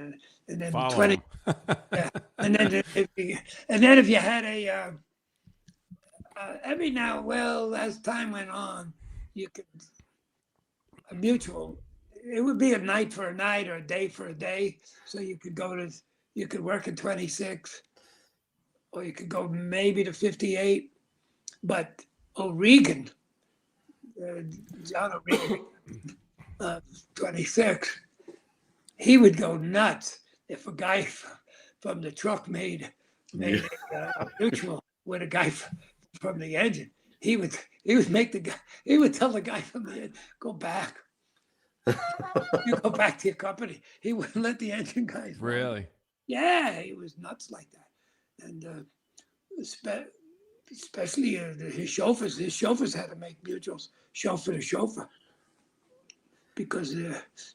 then follow 20, yeah, and then if you had every now, as time went on, you could a mutual. It would be a night for a night or a day for a day. So you could work at 26, or you could go maybe to 58. But O'Regan, John O'Regan, 26, he would go nuts if a guy from the truck made a mutual with a guy from the engine. He would tell the guy from the engine, go back. You go back to your company. He wouldn't let the engine guys run. Really? Yeah, he was nuts like that. And especially his chauffeurs. His chauffeurs had to make mutuals chauffeur to chauffeur because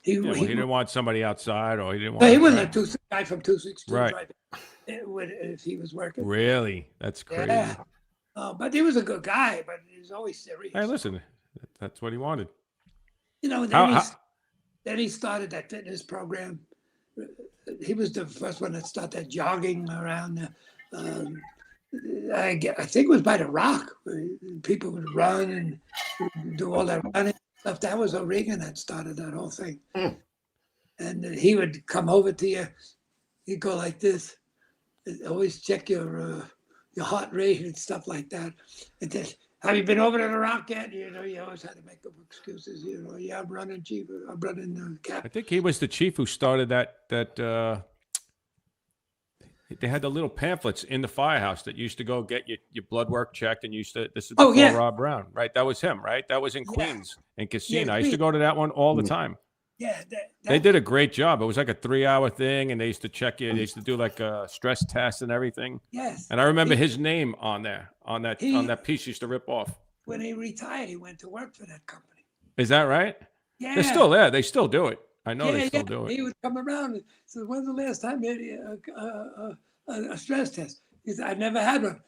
he didn't want somebody outside, or he didn't want. He wouldn't let a guy from 262 right. drive if he was working. Really? That's crazy. Yeah. But he was a good guy, but he was always serious. Hey, listen, that's what he wanted. Then Then he started that fitness program. He was the first one that started jogging around. I think it was by the Rock. People would run and do all that running stuff. That was O'Regan that started that whole thing. And he would come over to you. He'd go like this. Always check your heart rate and stuff like that. And then, have you been over to the Rock yet? You always had to make up excuses. Yeah, I'm running chief. I'm running the cap. I think he was the chief who started that. They had the little pamphlets in the firehouse that used to go get your blood work checked, and this is before Rob Brown, right? That was him, right? That was in Queens and Casino. I used to go to that one all the time. Yeah, they did a great job. It was like a 3-hour thing, and they used to check you. They used to do like a stress test and everything. Yes. And I remember his name on there on that piece. Used to rip off. When he retired, he went to work for that company. Is that right? Yeah. They're still there. They still do it. I know they still do it. He would come around and say, "When's the last time you had a stress test?" He said, "I never had one."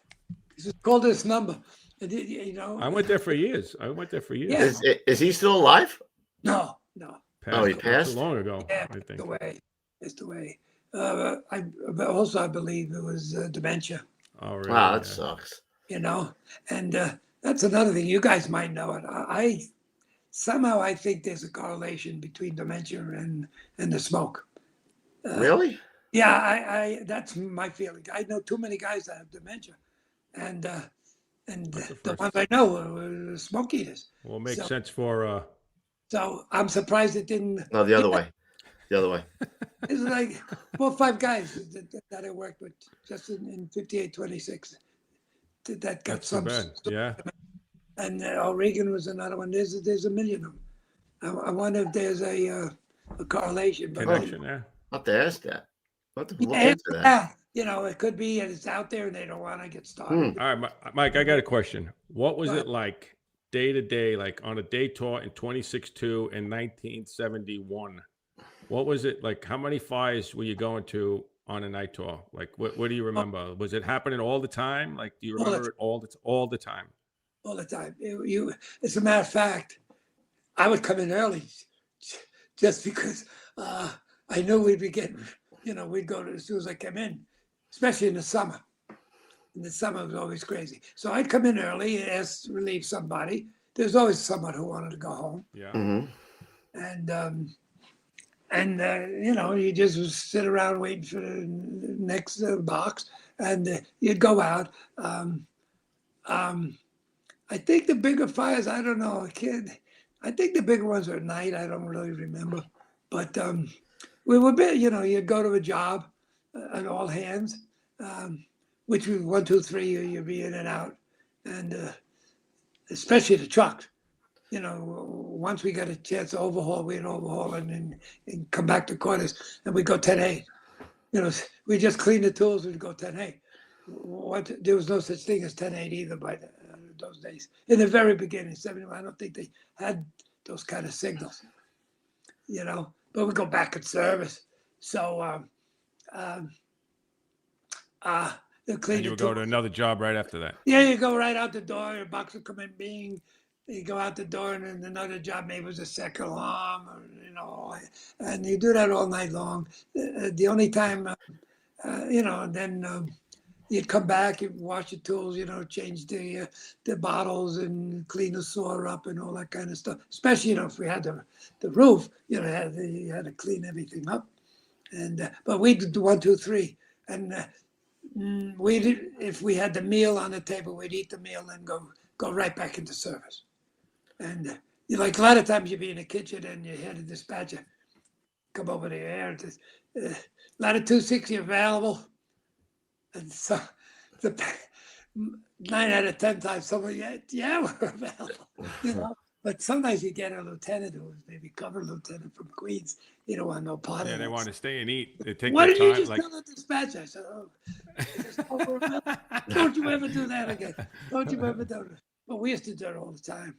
He said, "Call this number." And, I went there for years. Yeah. Is he still alive? No. Oh, he passed? Too long ago. Yeah, I think. Passed away. I believe it was dementia. Oh, really? Wow, that sucks. And that's another thing. You guys might know it. I somehow think there's a correlation between dementia and the smoke. Really? Yeah, I that's my feeling. I know too many guys that have dementia, and the ones I know are smoke eaters. Well, it makes sense for. So I'm surprised it didn't. No, the other way. The other way. It's like 4 or 5 guys that I worked with just in 5826 that got some. Yeah. And O'Regan was another one. There's a million of them. I wonder if there's a correlation. Connection there. I'll have to ask that. I'll have to look into that. It could be and it's out there and they don't want to get started. All right, Mike, I got a question. What was it like day to day, like on a day tour in 26-2 in 1971? What was it like? How many fires were you going to on a night tour? Like, what do you remember? Was it happening all the time? Like, do you remember it all the time? All the time. As a matter of fact, I would come in early just because I knew we'd be getting, we'd go to as soon as I came in, especially in the summer. In the summer, it was always crazy. So I'd come in early, ask to relieve somebody. There's always someone who wanted to go home. Yeah. Mm-hmm. You just sit around waiting for the next box, and you'd go out. I think the bigger fires, I don't know, I think the bigger ones are at night. I don't really remember. But we were, you'd go to a job on all hands, which was 1, 2, 3, you'd be in and out. And especially the trucks. Once we got a chance to overhaul, we'd overhaul and come back to quarters, and we'd go 10-8. We just clean the tools, we'd go 10-8. There was no such thing as 10-8 either by those days. In the very beginning, 71, I don't think they had those kind of signals, but we go back in service. So, they'll clean and you the would go tools. to another job right after that. Yeah, you go right out the door, your box will come in, bing. You go out the door, and then another job maybe was a second alarm, and you do that all night long. The only time, then you'd come back, you'd wash your tools, change the bottles and clean the saw up and all that kind of stuff. Especially, if we had the roof, you had to clean everything up. And but we'd do 1, 2, 3, and if we had the meal on the table, we'd eat the meal and go right back into service. And a lot of times you'd be in the kitchen and you had a dispatcher come over there. A lot of 260 available. And so 9 out of 10 times someone, yeah, we're available. But sometimes you get a lieutenant who was maybe cover lieutenant from Queens. You don't want no part of it. Yeah, they want to stay and eat. They take Why their did you time. just tell the dispatcher? I said, don't you ever do that again. Don't you ever do it. But we used to do it all the time.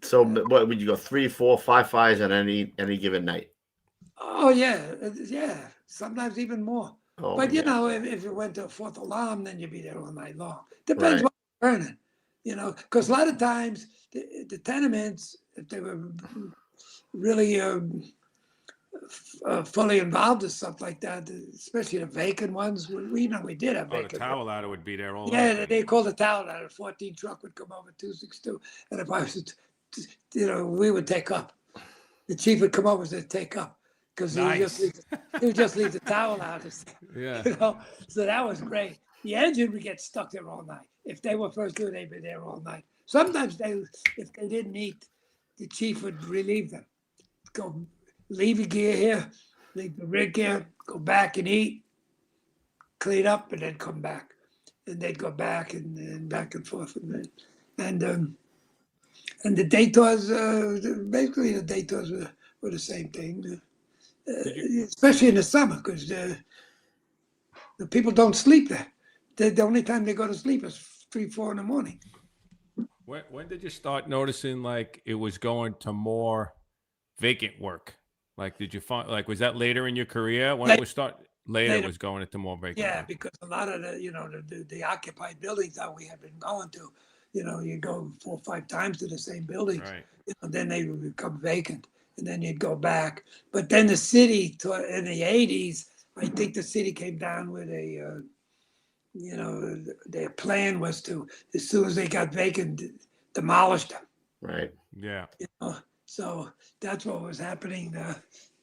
So what would you go 3, 4, 5 fires on any given night? Oh yeah. Sometimes even more. Oh, but yeah. If you went to a 4th alarm, then you'd be there all night long. Depends what you're burning. Because a lot of times the tenements, if they were really fully involved in stuff like that, especially the vacant ones. We did have vacant. The towel ladder would be there all the Yeah, time. they called the towel ladder. 14 truck would come over 262, and if I was, we would take up. The chief would come over and take up because he would just leave the towel out. Yeah. So that was great. The engine would get stuck there all night. If they were first due, they'd be there all night. Sometimes if they didn't eat, the chief would relieve them. Go leave your gear here, leave the rig here, go back and eat, clean up, and then come back. And they'd go back and back and forth. And the day tours, basically the day tours were the same thing, especially in the summer, because the people don't sleep there. The only time they go to sleep is 3-4 in the morning. When did you start noticing like it was going to more vacant work? Like, did you find was that later in your career when it was later it was going into more vacant? Yeah, work? because a lot of the occupied buildings that we have been going to, you go 4 or 5 times to the same buildings, Right. Then they would become vacant, and then you'd go back. But then the city in the 80s, I think the city came down with a. Their plan was to, as soon as they got vacant, demolish them. Right. Yeah. So that's what was happening.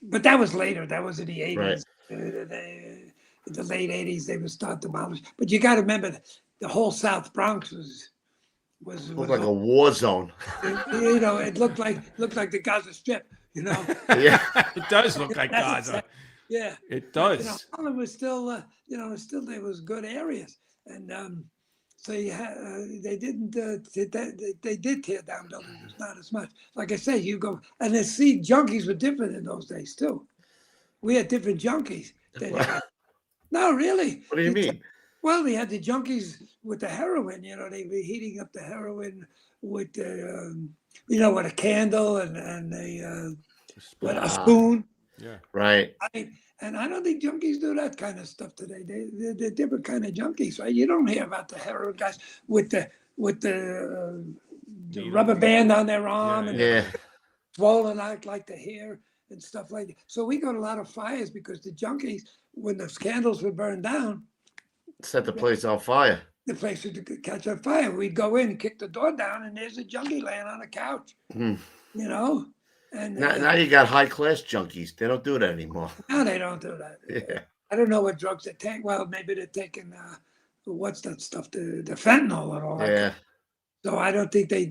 But that was later. That was in the 80s. Right. In the late 80s, they would start demolish. But you got to remember, the whole South Bronx was Looked like a war zone. It looked like the Gaza Strip. Yeah. It does look like Gaza. Yeah, it does. Harlem was still, still there was good areas, and so they didn't. They did tear down buildings, not as much. Like I said, you go and junkies were different in those days too. We had different junkies. No, really. What do you mean? Well, we had the junkies with the heroin. They were heating up the heroin with with a candle and with a spoon. Yeah. Right. And I don't think junkies do that kind of stuff today. They're different kind of junkies, right? You don't hear about the heroin guys with the rubber band on their arm and swollen out like the hair and stuff like that. So we got a lot of fires because the junkies, when the candles were burned down, set the place on fire. The place would catch on fire. We'd go in, kick the door down, and there's a junkie laying on a couch. And now you got high class junkies. They don't do that anymore. No, they don't do that. Yeah. I don't know what drugs they take. Well, maybe they're taking what's that stuff? The fentanyl and all that. Yeah. So I don't think the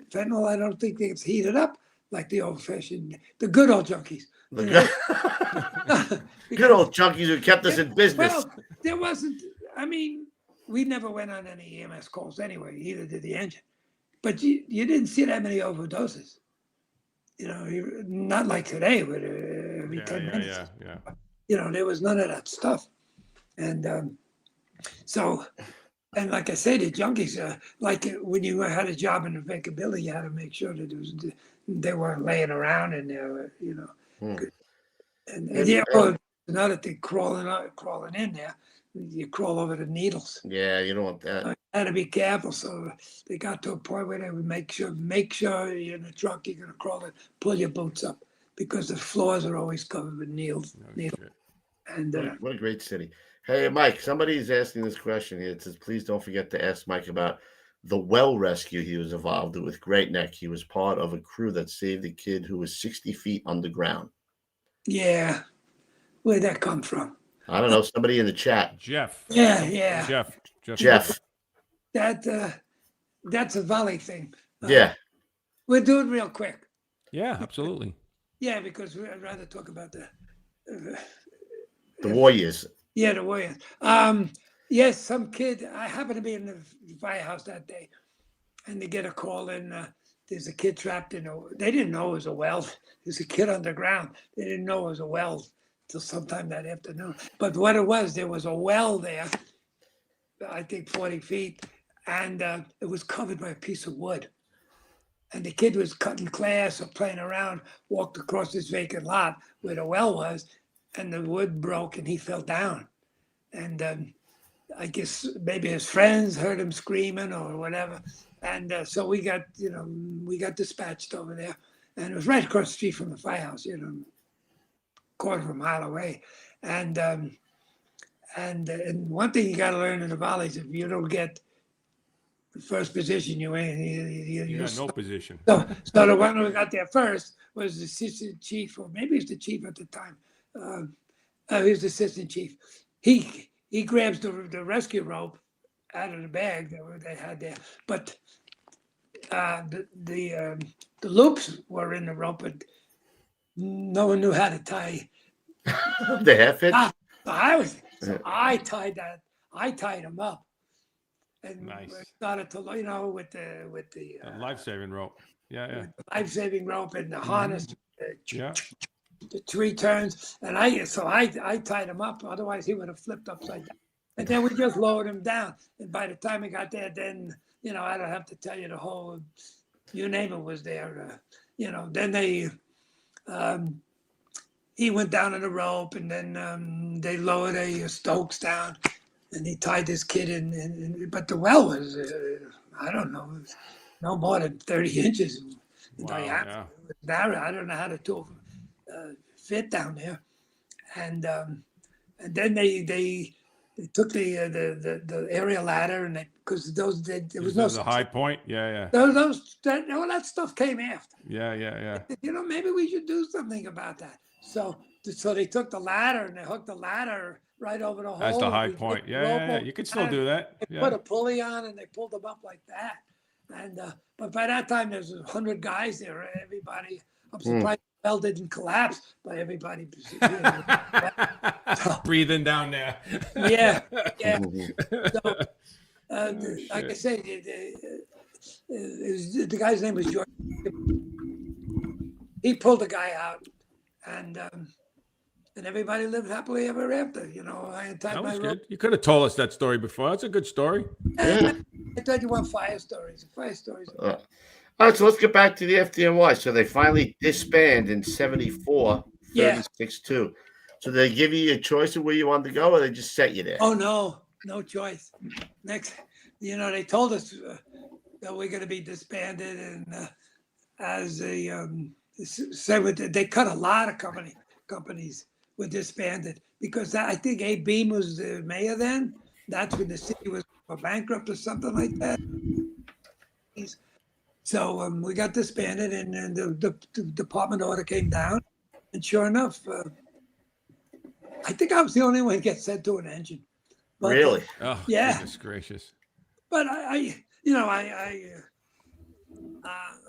fentanyl. I don't think it's heated up like the the good old junkies. Good old junkies who kept us in business. Well, there wasn't. I mean, we never went on any EMS calls anyway. Either did the engine, but you didn't see that many overdoses. Not like today, but every 10 minutes. Yeah. There was none of that stuff. And and like I say, the junkies, like when you had a job in a vacant building, you had to make sure that they weren't laying around in there, And another thing, crawling in there, you crawl over the needles. Yeah, you don't want that. You had to be careful. So they got to a point where they would make sure you're in the truck, you're going to crawl and pull your boots up because the floors are always covered with needles. And what a great city. Hey, Mike, somebody's asking this question here. It says, please don't forget to ask Mike about the well rescue he was involved with Great Neck. He was part of a crew that saved a kid who was 60 feet underground. Yeah. Where'd that come from? I don't know. Somebody in the chat. Jeff. Yeah. Jeff. That's a volley thing. Yeah. We'll do it real quick. Yeah, absolutely. Yeah, because I'd rather talk about the Warriors. Yeah, the Warriors. Yes, some kid. I happened to be in the firehouse that day, and they get a call in. There's a kid trapped in they didn't know it was a well. There's a kid underground. They didn't know it was a well till sometime that afternoon. But what it was, there was a well there, I think 40 feet, and it was covered by a piece of wood. And the kid was cutting glass or playing around, walked across this vacant lot where the well was, and the wood broke and he fell down. And I guess maybe his friends heard him screaming or whatever. And so we got dispatched over there, and it was right across the street from the firehouse, quarter of a mile away. And one thing you got to learn in the volleys, if you don't get the first position, you ain't. You got no position. So the one who got there first was the assistant chief, or maybe he was the chief at the time. He was the assistant chief. He grabs the rescue rope out of the bag that they had there, but the loops were in the rope, but no one knew how to tie the half hitch. I tied that. I tied him up, and Nice. started to with the life-saving rope. Yeah. Life-saving rope and the harness. Yeah. The 3 turns, and I tied him up. Otherwise, he would have flipped upside down. And then we just lowered him down. And by the time he got there, then I don't have to tell you the whole. You name it was there. Then they. He went down on the rope, and then they lowered a Stokes down, and he tied this kid in. But the well was, I don't know, it was no more than 30 inches in diameter. Yeah. It was narrow. I don't know how the two of them fit down there, and then they took the area ladder, and because there was no the high point. Yeah. That stuff came after. Yeah. Maybe we should do something about that. So they took the ladder and they hooked the ladder right over the hole. That's the high point. Yeah. You could still do that. They put a pulley on and they pulled them up like that. And but by that time there's 100 guys there. Everybody, I'm surprised the bell didn't collapse by everybody. Breathing down there. Yeah. So, like I said, the guy's name was George. He pulled the guy out, and everybody lived happily ever after. I tied That my was rope. good. You could have told us that story before. That's a good story. Yeah. I told you one fire stories. Fire stories. All right, so let's get back to the FDNY. So they finally disbanded in 74, 36-2. So they give you a choice of where you wanted to go, or they just set you there? Oh, no choice. Next, they told us that we're going to be disbanded, and as they cut a lot of companies were disbanded because I think Abe Beam was the mayor then. That's when the city was bankrupt or something like that. So we got disbanded, and the department order came down, and sure enough, I think I was the only one to get sent to an engine. But, really? Oh, yeah. Goodness gracious. But I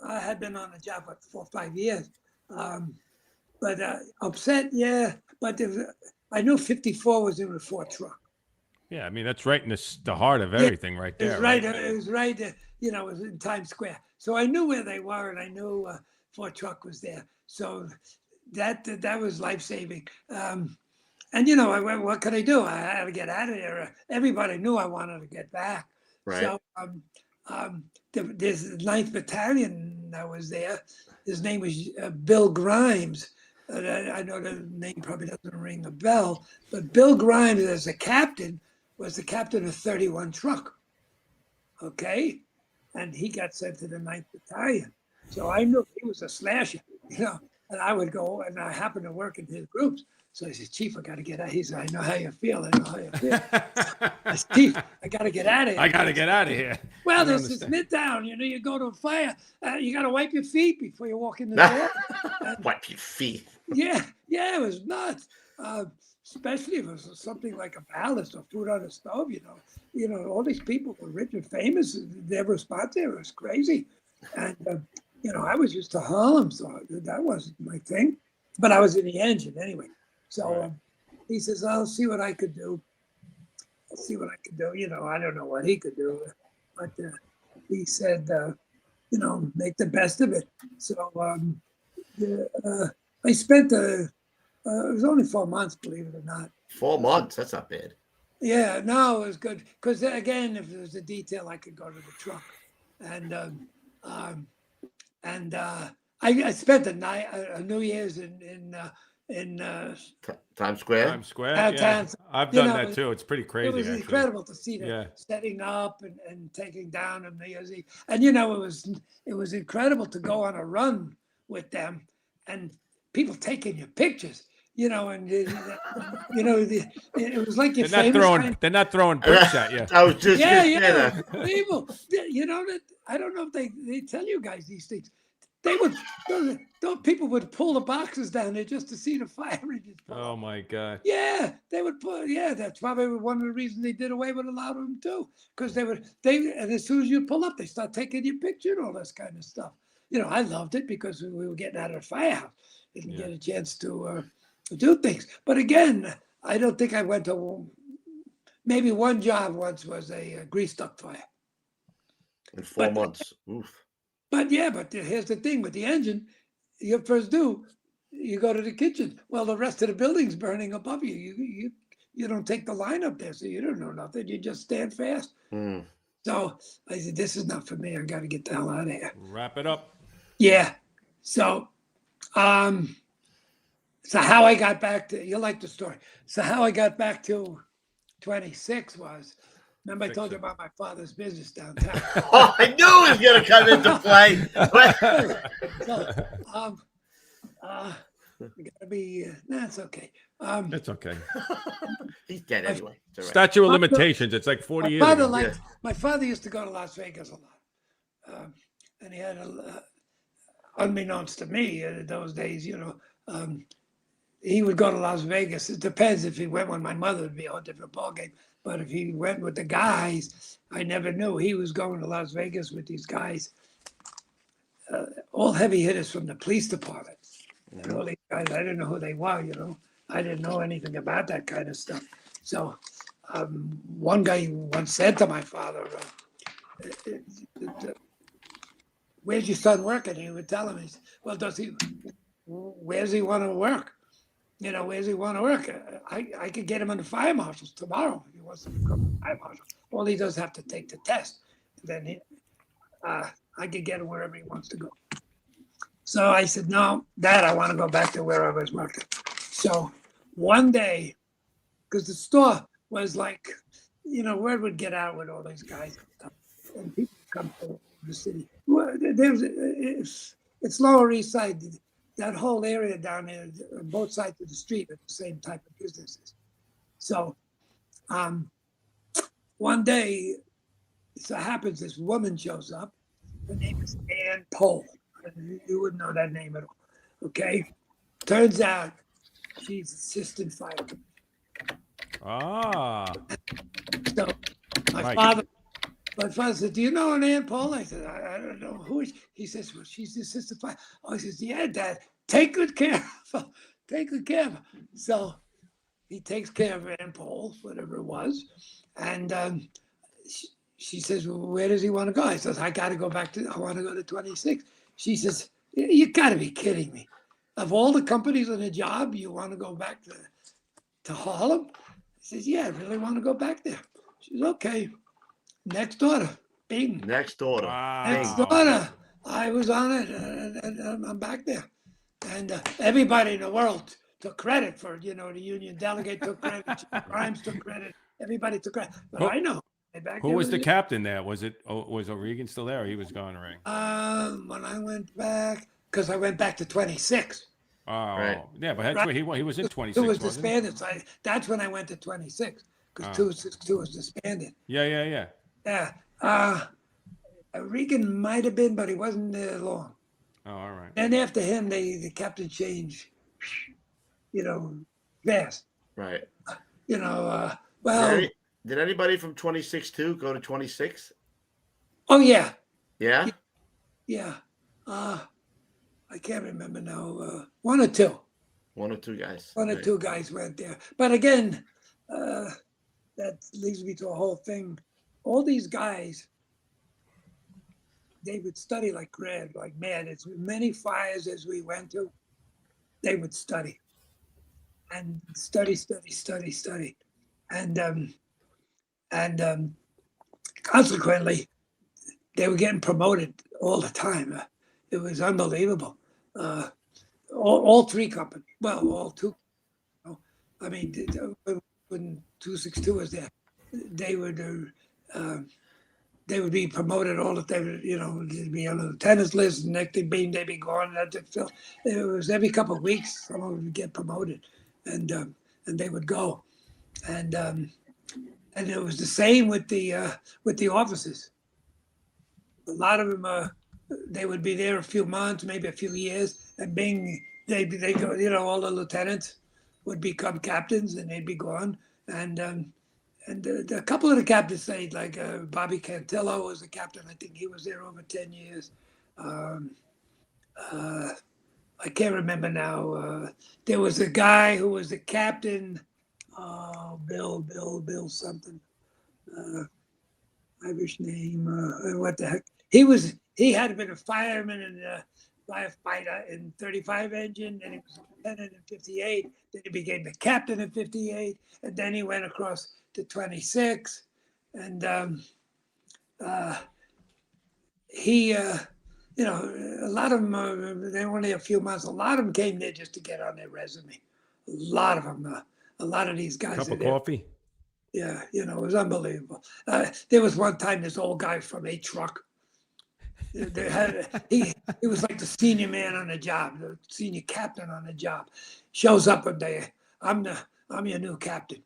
had been on the job for 4 or 5 years, but upset, yeah. But I knew 54 was in the Ford truck. Yeah, I mean that's right in the heart of everything, right there. It was right. It was right. It was in Times Square, so I knew where they were, and I knew Ford truck was there. So that was life saving. And what could I do? I had to get out of there. Everybody knew I wanted to get back. Right. So there's the 9th Battalion that was there. His name was Bill Grimes. I know the name probably doesn't ring a bell, but Bill Grimes, as a captain, was the captain of 31 truck. Okay, and he got sent to the 9th Battalion. So I knew he was a slasher, and I would go, and I happened to work in his groups. So I said, Chief, I got to get out. He said, I know how you feel. I know how you feel. I said, Chief, I got to get out of here. I got to get out of here. Well, this is Midtown. You go to a fire. You got to wipe your feet before you walk in the door. Wipe your feet. Yeah, it was nuts. Especially if it was something like a palace or food on the stove. All these people were rich and famous. Their response there was crazy. And, I was used to Harlem, so that wasn't my thing. But I was in the engine anyway. So he says, I'll see what I could do. I don't know what he could do. But he said, make the best of it. So I spent, it was only 4 months, believe it or not. 4 months? That's not bad. Yeah, no, it was good. Because again, if there was a detail, I could go to the truck. And I spent the night, New Year's in Times Square. Times Square. Yeah. I've done that too. It's pretty crazy. It was actually incredible to see them setting up and taking down on New Year's Eve. And it was incredible to go on a run with them and people taking your pictures. you know, and it was like your They're not throwing bricks at you. I was just people, you know, that I don't know if they tell you guys these things. They would, those people would pull the boxes down there just to see the fire engines. Oh my God. Yeah, they would put. Yeah, that's probably one of the reasons they did away with a lot of them too, because and as soon as you pull up, they start taking your picture and all this kind of stuff. You know, I loved it because we were getting out of the firehouse. Didn't get a chance to do things. But again, I don't think I went to. Maybe one job once was a grease duct fire. In 4 months. Oof. But here's the thing with the engine. You first you go to the kitchen. Well, the rest of the building's burning above you. You don't take the line up there, so you don't know nothing. You just stand fast. Mm. So I said, this is not for me. I got to get the hell out of here. Wrap it up. Yeah. So, how I got back to, you like the story. So how I got back to 26 was, remember I told you about my father's business downtown. Oh, I knew it was going to come into play. We gotta be. It's okay. It's okay. He's dead anyway. It's all right. Statute of limitations. It's like 40 years ago. My father used to go to Las Vegas a lot, and he had unbeknownst to me in those days, you know, he would go to Las Vegas. It depends if he went with my mother, it'd be a whole different ballgame. But if he went with the guys, I never knew he was going to Las Vegas with these guys, all heavy hitters from the police department. And all these guys, I didn't know who they were, you know. I didn't know anything about that kind of stuff. So one guy once said to my father, where's your son working? He would tell him, he said, well, where's he want to work? You know, where's he want to work? I could get him in the fire marshals tomorrow if he wants to become a fire marshal. All he does have to take the test. Then I could get him wherever he wants to go. So I said, no, Dad, I want to go back to where I was working. So one day, because the store was like, you know, word would get out with all these guys and stuff, and people come to the city. Well, it's Lower East Side. That whole area down there, on both sides of the street, are the same type of businesses. So one day, so happens this woman shows up. Her name is Ann Pohl. You wouldn't know that name at all. Okay. Turns out she's assistant fire commissioner. So my father said, do you know an Ann Pohl? I said, I don't know who is she? He says, well, she's the assistant fire. Oh, he says, yeah, Dad, take good care of her. Take good care of her. So he takes care of Ann Pohl, whatever it was. And she says, well, where does he want to go? I says, I want to go to 26. She says, you got to be kidding me. Of all the companies on the job, you want to go back to Harlem? He says, yeah, I really want to go back there. She says, okay. Next order. Bing. Next order. Wow. Next order. I was on it, and I'm back there. And everybody in the world took credit for it. You know, the union delegate took credit. Grimes took credit. Everybody took credit. But I know. Who was the captain there? Was O'Regan still there, or he was gone, Ray? When I went back, because I went back to 26. Oh, right. Yeah, but that's where he was in 26. Two was disbanded. So that's when I went to 26, because 262 was disbanded. Yeah. Yeah. Regan might have been, but he wasn't there long. Oh, all right. And after him, the captain changed, you know, fast. Right. You know, well. Did anybody from 26-2 go to 26? Oh, yeah. Yeah? Yeah. I can't remember now. One or two. One or two guys. One or two guys went there. But again, that leads me to a whole thing. All these guys, they would study like mad. As many fires as we went to, they would study. And study. And consequently, they were getting promoted all the time. It was unbelievable. All three companies, well, all two. I mean, when 262 was there, they would be promoted all the time. You know, they'd be on the tennis list, and next thing they'd be gone. It was every couple of weeks someone would get promoted. and they would go, and it was the same with the officers. A lot of them, they would be there a few months, maybe a few years, and they go, all the lieutenants would become captains, and they'd be gone, and a couple of the captains stayed, like Bobby Cantillo was a captain. I think he was there over 10 years. I can't remember now. There was a guy who was the captain. Bill something. Irish name. What the heck? He had been a fireman and a firefighter in 35 engine, and he was a lieutenant in 58. Then he became the captain in 58, and then he went across to 26, and he. A lot of them, they were only a few months. A lot of them came there just to get on their resume. A lot of them, a lot of these guys. Cup of coffee? Yeah, it was unbelievable. There was one time this old guy from a truck. He was like the senior man on the job, the senior captain on the job. Shows up one day, I'm your new captain,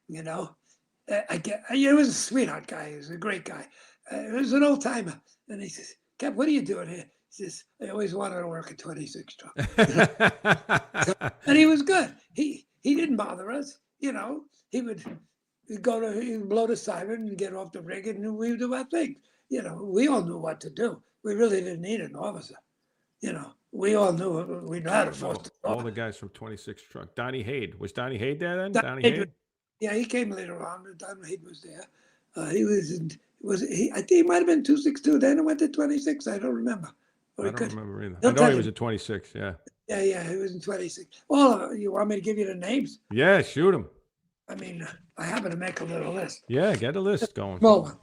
He was a sweetheart guy. He was a great guy. He was an old timer. And he says, Cap, what are you doing here? He says, I always wanted to work at 26 truck. And he was good. He didn't bother us. He would he'd blow the siren and get off the rig, and we would do our thing. We all knew what to do. We really didn't need an officer. We all knew we knew how to force all the guys from 26 truck. Donnie Haid. Was Donnie Haid there then? Donnie Haid? Yeah, he came later on. Donnie Haid was there. I think he might have been 262. Then it went to 26. I don't remember. I don't remember either. I know he was at 26. Yeah. Yeah, he was in 26. Well, you want me to give you the names? Yeah, shoot them. I mean, I happen to make a little list. Yeah, get a list going. Well,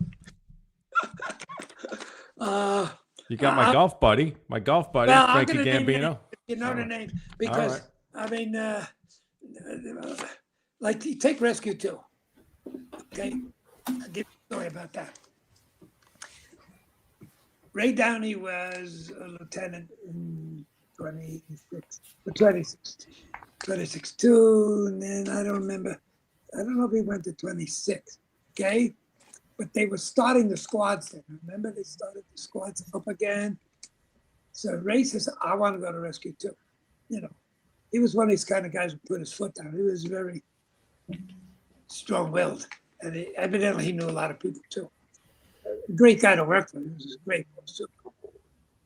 you got my golf buddy, Frankie Gambino. You know the name because I mean, like you take Rescue 2. Okay, I'll give you a story about that. Ray Downey was a lieutenant in 26-2, and then I don't know if he went to 26, okay? But they were starting the squads then. Remember, they started the squads up again. So Ray says, I want to go to Rescue 2. He was one of these kind of guys who put his foot down. He was very strong-willed, and evidently he knew a lot of people too. A great guy to work for. He was a great boss too.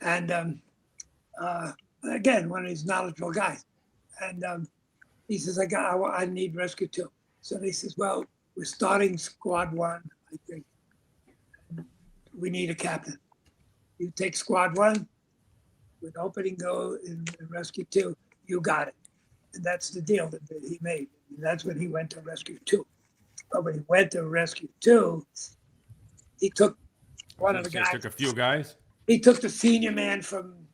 And again, one of these knowledgeable guys. And he says, I need Rescue 2. So he says, well, we're starting Squad 1, I think. We need a captain. You take Squad 1, with opening go in Rescue 2, you got it. And that's the deal that he made. And that's when he went to Rescue 2. But when he went to Rescue 2, he took one of the guys. He took a few guys? He took the senior man from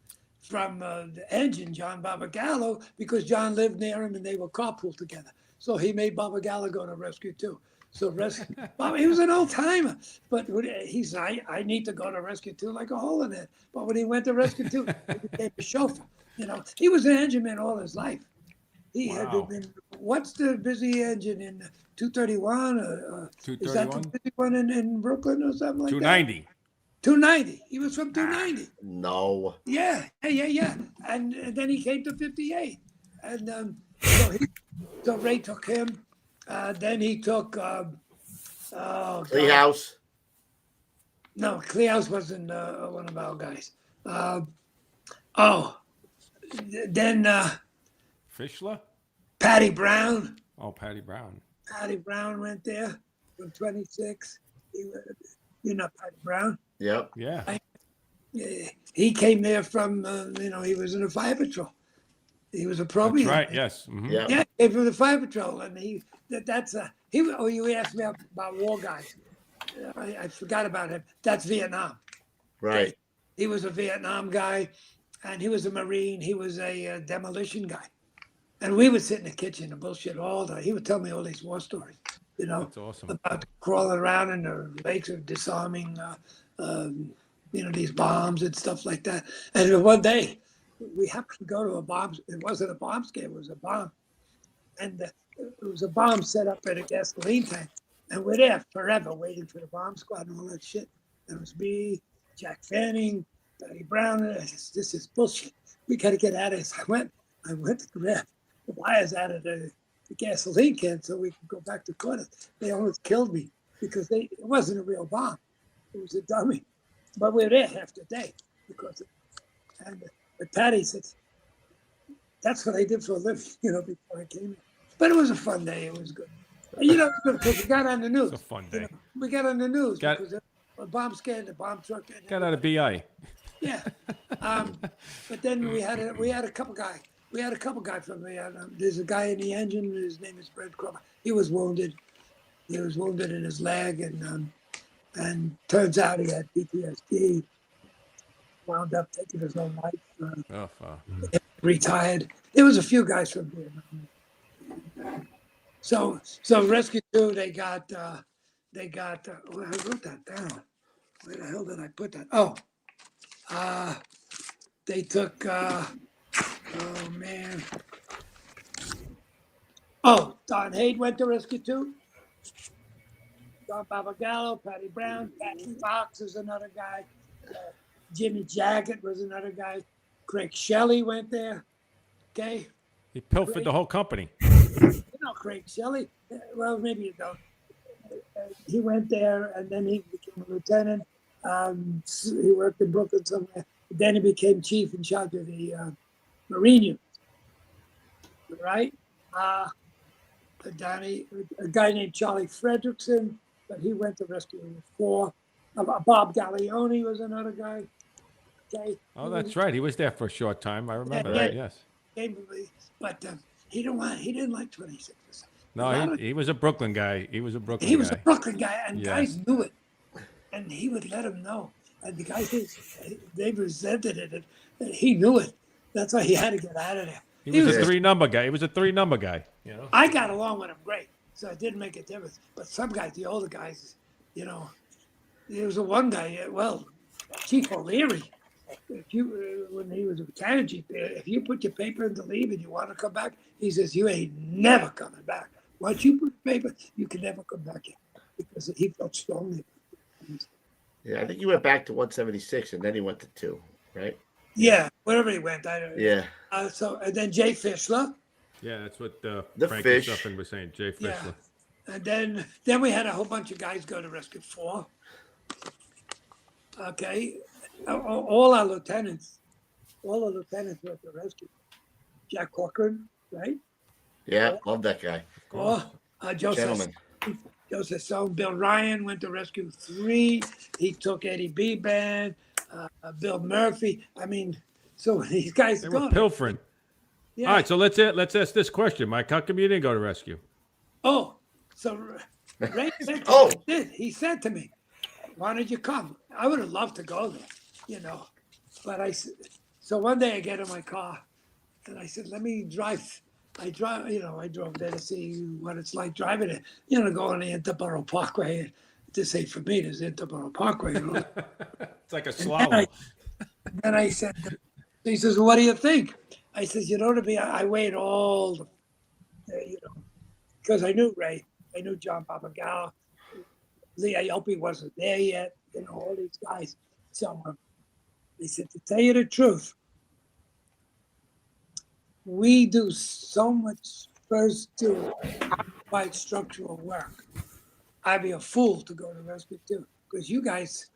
the engine, John Barbagallo, because John lived near him and they were carpool together. So he made Barbagallo go to Rescue 2. So he was an old timer, but he said, I need to go to Rescue 2 like a hole in it. But when he went to Rescue 2, he became a chauffeur. He was an engine man all his life. He had been, what's the busy engine in 231? 231? Is that the busy one in Brooklyn or something like 290. That? 290. He was from 290. No. Yeah. And then he came to 58. And so Ray took him. Then he took Kleehouse. No, Kleehouse wasn't one of our guys. Then Fischler? Patty Brown. Oh, Patty Brown. Patty Brown went there from 26. You know Patty Brown? Yep. Yeah. He came there from, he was in the fire patrol. He was a Proby. That's right. Yes. Mm-hmm. Yeah. Yeah, he came from the fire patrol, and you asked me about war guys. I forgot about him. That's Vietnam. Right. He was a Vietnam guy, and he was a Marine. He was a demolition guy, and we would sit in the kitchen and bullshit all day. He would tell me all these war stories, That's awesome. about crawling around in the lakes of disarming, these bombs and stuff like that. And one day, we happened to go to a bomb. It wasn't a bomb scare. It was a bomb. and there was a bomb set up at a gasoline tank. And we're there forever waiting for the bomb squad and all that shit. And it was me, Jack Fanning, Patty Brown. This is bullshit. We got to get out of this. I went to grab the wires out of the gasoline can so we could go back to quarters. They almost killed me because it wasn't a real bomb. It was a dummy. But we were there half the day because but Patty said, that's what I did for a living, before I came in. But it was a fun day. It was good. Because we got on the news. It's a fun day. We got on the news because a bomb scare, the bomb truck. Got out of BI. Yeah. But then we had a couple guys. We had a couple guys from there's a guy in the engine. His name is Brad Cromer. He was wounded. He was wounded in his leg, and turns out he had PTSD. Wound up taking his own life. Retired. There was a few guys from Vietnam. So Rescue 2, they got. Oh, I wrote that down. Where the hell did I put that? Oh, they took. Oh man. Oh, Don Haid went to Rescue 2. Don Papagallo, Patty Brown, Patty Fox is another guy. Jimmy Jaggett was another guy. Craig Shelley went there. Okay. He pilfered the whole company. Craig Shelley. Well, maybe you don't. He went there, and then he became a lieutenant. He worked in Brooklyn somewhere. Then he became chief in charge of the Marine unit. Right? A guy named Charlie Fredrickson, but he went to Rescue 4. Bob Gallioni was another guy. Okay. Oh, that's right. He was there for a short time. I remember that. Yes. But he didn't like 26. No, he was a Brooklyn guy. He was a Brooklyn guy, and guys knew it, and he would let them know. And the guys, they resented it, and he knew it. That's why he had to get out of there. He was a 3-number guy. He was a 3-number guy. I got along with him great, so it didn't make a difference. But some guys, the older guys, there was one guy. Chief O'Leary. When he was a battalion chief, if you put your paper in to leave and you want to come back, he says you ain't never coming back. Once you put the paper, you can never come back in because he felt strongly. Yeah, I think he went back to 176 and then he went to 2, right? Yeah, wherever he went. I don't know. Yeah. And then Jay Fischler. Yeah, that's what the Frankie fish Suffin was saying. Jay Fischler. Yeah. And then we had a whole bunch of guys go to Rescue 4. Okay. All our lieutenants, went to Rescue. Jack Corcoran, right? Yeah, love that guy. Joseph Stone. Bill Ryan went to Rescue 3. He took Eddie B. Band. Bill Murphy. I mean, so these guys they were pilfering. Yeah. All right, so let's ask this question, Mike. How come you didn't go to Rescue? Oh, so Ray said, he said to me, "Why did you come?" I would have loved to go there, But so one day I get in my car, and I said, "Let me drive." I drove there to see what it's like driving it. Go on the Interborough Parkway. This ain't for me. There's Interborough Parkway. It's like a slalom. And then I said, he says, "What do you think?" I says, to me, I weighed all the, because I knew Ray. I knew John Papagallo. Lee Iopi wasn't there yet. All these guys. So they said, to tell you the truth, we do so much first do occupied structural work. I'd be a fool to go to Rescue 2 because you guys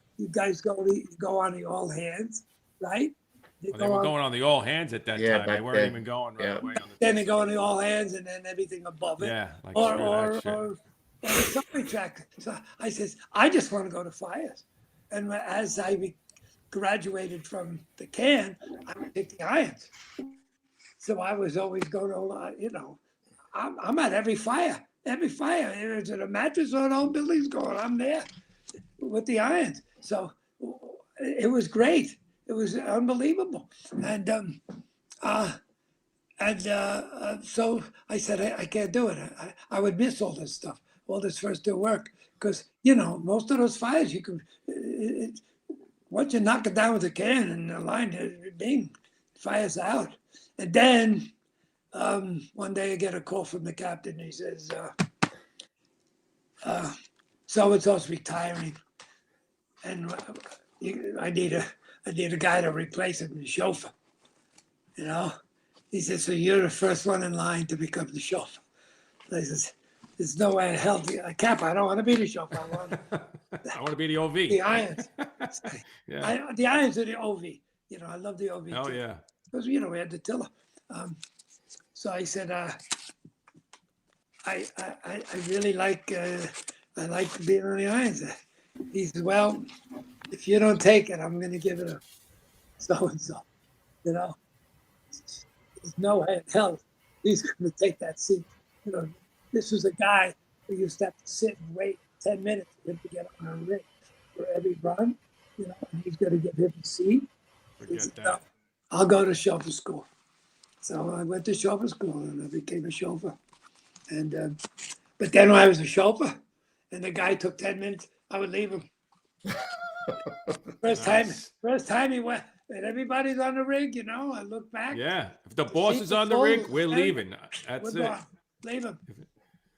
go on the all hands, right? They were going on the all hands at that time. They weren't even going right away. Then they go on the all hands and then everything above it. Yeah, or the summary track. So I says, I just want to go to fires. And as I graduated from the can, I would take the irons. So I was always going to, I'm at every fire. Every fire. Is it a mattress or an old building's going? I'm there with the irons. So it was great. It was unbelievable. And so I said, I can't do it. I would miss all this stuff, all this first do work. Because, most of those fires, you can, once you knock it down with a can and the line, bing, fire's out. And then one day I get a call from the captain. He says, so-and-so's retiring, and I need a guy to replace him, the chauffeur. You know, he says, so you're the first one in line to become the chauffeur. I says, there's no way in hell, Cap, I don't want to be the chauffeur. I want to be the OV. The irons. Yeah. The irons are the OV. You know, I love the OV. Oh too. yeah. Because, you know, we had the tiller. So I said, I really like being on the irons. He said, well, if you don't take it, I'm going to give it a so-and-so. You know, there's no way in hell he's going to take that seat. You know, this was a guy who used to have to sit and wait 10 minutes for him to get on a rig for every run. You know, and he's going to give him a seat. He said, no, I'll go to chauffeur school. So I went to chauffeur school and I became a chauffeur. And but then when I was a chauffeur and the guy took 10 minutes, I would leave him. First time he went, and everybody's on the rig, you know, I look back. Yeah. If the boss is on the rig, we're leaving. That's it. Leave him.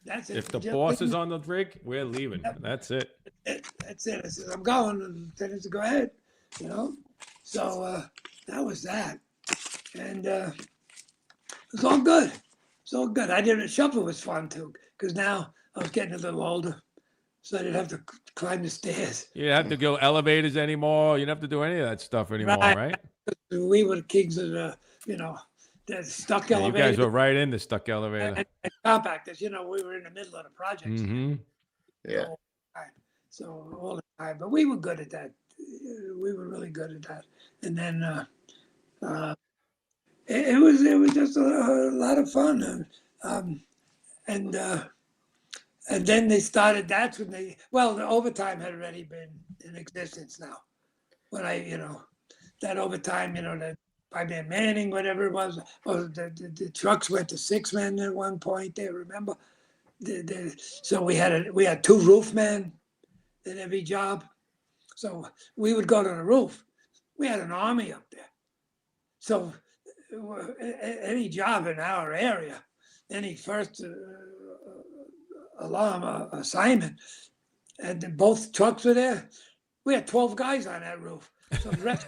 That's it. If the boss is on the rig, we're leaving. That's it. That's it. I said, I'm going. And then to go ahead, you know. So that was that. And it was all good. It's all good. I did it. Chauffeur was fun too, because now I was getting a little older. So I didn't have to climb the stairs. You didn't have to go elevators anymore. You didn't have to do any of that stuff anymore, right? We were the kings of the, you know, the stuck elevator. You guys were right in the stuck elevator. And compactors. You know, we were in the middle of the project. Mm-hmm. Yeah. So all the time. But we were good at that. We were really good at that. And then it was just a lot of fun. And then they started, that's when the overtime had already been in existence now. When that overtime, the 5-man manning, whatever it was, or the trucks went to 6-men at one point there, remember? So we had 2 roof men in every job. So we would go to the roof. We had an army up there. So any job in our area, any first alarm assignment, and then both trucks were there. We had 12 guys on that roof. So the rest,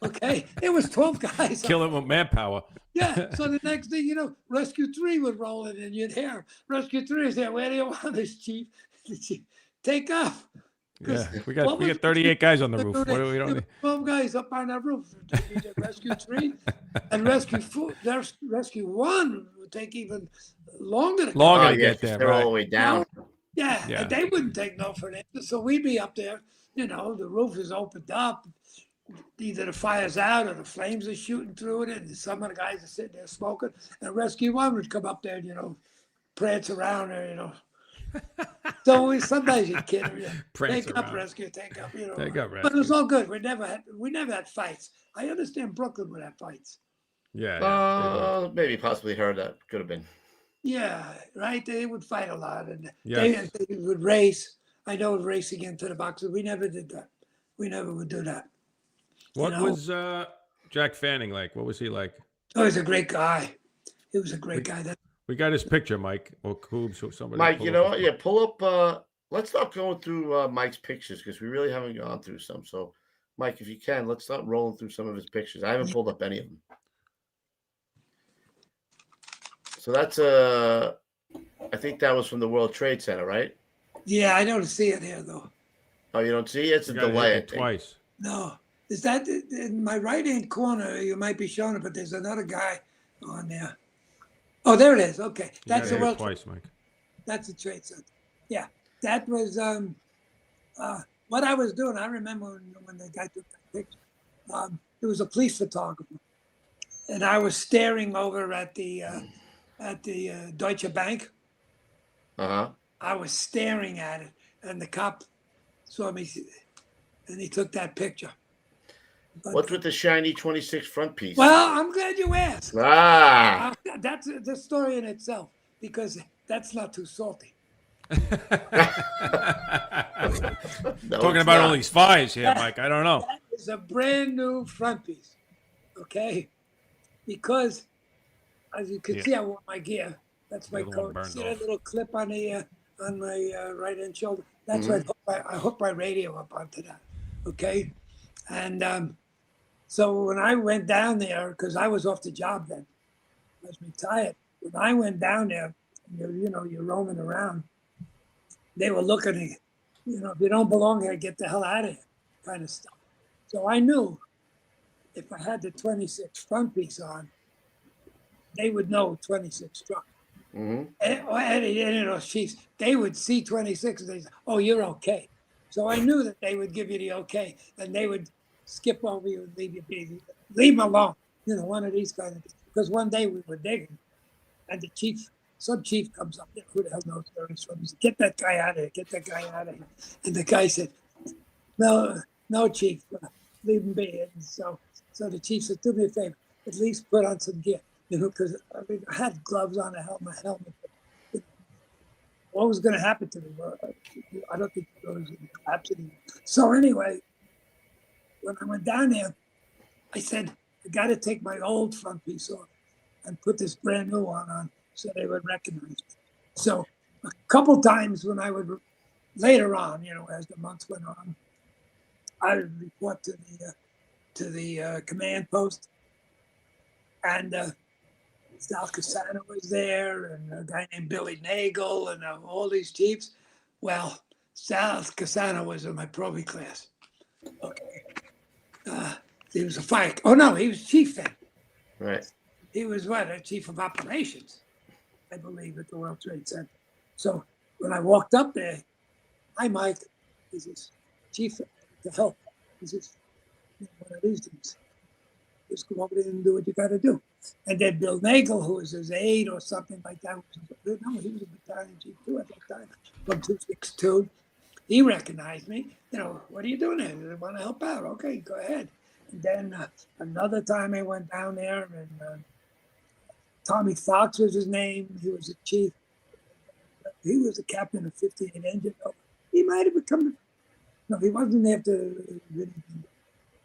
okay, it was 12 guys. Kill it with manpower. Yeah. So the next thing Rescue 3 would roll in, and you'd hear Rescue 3 is there. Where do you want this, Chief? Take off. Yeah, we got 38 guys on the roof. What do we don't need? 12 guys up on that roof. Rescue 3 and Rescue 1 would take even longer to get there. They're all the way down. Yeah, and they wouldn't take no for an answer. So we'd be up there, the roof is opened up. Either the fire's out or the flames are shooting through it, and some of the guys are sitting there smoking. And Rescue 1 would come up there and, prance around there, So sometimes you kid them. Take up, Rescue, take up, Take up, Rescue. But it was all good. We never had fights. I understand Brooklyn would have fights. Yeah. Maybe possibly heard that. Could have been. Yeah, right. They would fight a lot, and they would race. I know racing into the boxes. We never did that. We never would do that. What was Jack Fanning like? What was he like? Oh, he's a great guy. He was a great guy. We got his picture, Mike. Or somebody. Mike, you know what? Yeah, pull up. Let's start going through Mike's pictures because we really haven't gone through some. So, Mike, if you can, let's start rolling through some of his pictures. I haven't pulled up any of them. So that's I think that was from the World Trade Center, right? Yeah, I don't see it here though. Oh, you don't see it? It's a delay. I think. Twice. No, is that in my right-hand corner? You might be showing it, but there's another guy on there. Oh, there it is. Okay, that's the World. Twice, Mike. That's the Trade Center. Yeah, that was what I was doing. I remember when the guy took that picture. It was a police photographer, and I was staring over at the Deutsche Bank. I was staring at it, and the cop saw me, and he took that picture. But, what's with the shiny 26 front piece? Well, I'm glad you asked. That's the story in itself, because that's not too salty. Talking about all these fires here, Mike. I don't know. That is a brand new front piece, okay? Because as you can see, I wore my gear. That's my coat. See that little clip on the on my right hand shoulder? That's right. I hooked my radio up onto that. Okay, and so when I went down there, because I was off the job then, I was retired. When I went down there, you're roaming around. They were looking at, if you don't belong here, get the hell out of here, kind of stuff. So I knew if I had the 26 front piece on, they would know 26 struck. And those chiefs, they would see 26 and they say, "Oh, you're okay." So I knew that they would give you the okay, and they would skip over you and leave you be. Leave them alone. One of these kind of things. Because one day we were digging, and the chief, some chief comes up there, who the hell knows where he's from? He said, "Get that guy out of here, get that guy out of here." And the guy said, No, chief, leave him be. And so the chief said, "Do me a favor, at least put on some gear." Because I had gloves on, my helmet. What was going to happen to me? Well, I don't think it was going to collapse anymore. So anyway, when I went down there, I said, "I got to take my old front piece off and put this brand new one on so they would recognize me." So a couple times when I would, later on, as the months went on, I would report to the command post, and Sal Cassano was there, and a guy named Billy Nagel, and all these chiefs. Well, Sal Cassano was in my Proby class. Okay. He was a fire. Oh no, he was chief then. Right. He was a chief of operations, I believe, at the World Trade Center. So when I walked up there, "Hi, Mike." He says, "Chief, to help." He says, "One of these things. Just go over there and do what you got to do." And then Bill Nagel, who was his aide or something like that, he was a battalion chief too at that time, from 262. He recognized me. "What are you doing there? I want to help out." "Okay, go ahead." And then another time I went down there, and Tommy Fox was his name. He was a chief. He was a captain of 58 engine. He might have become. No, he wasn't after. It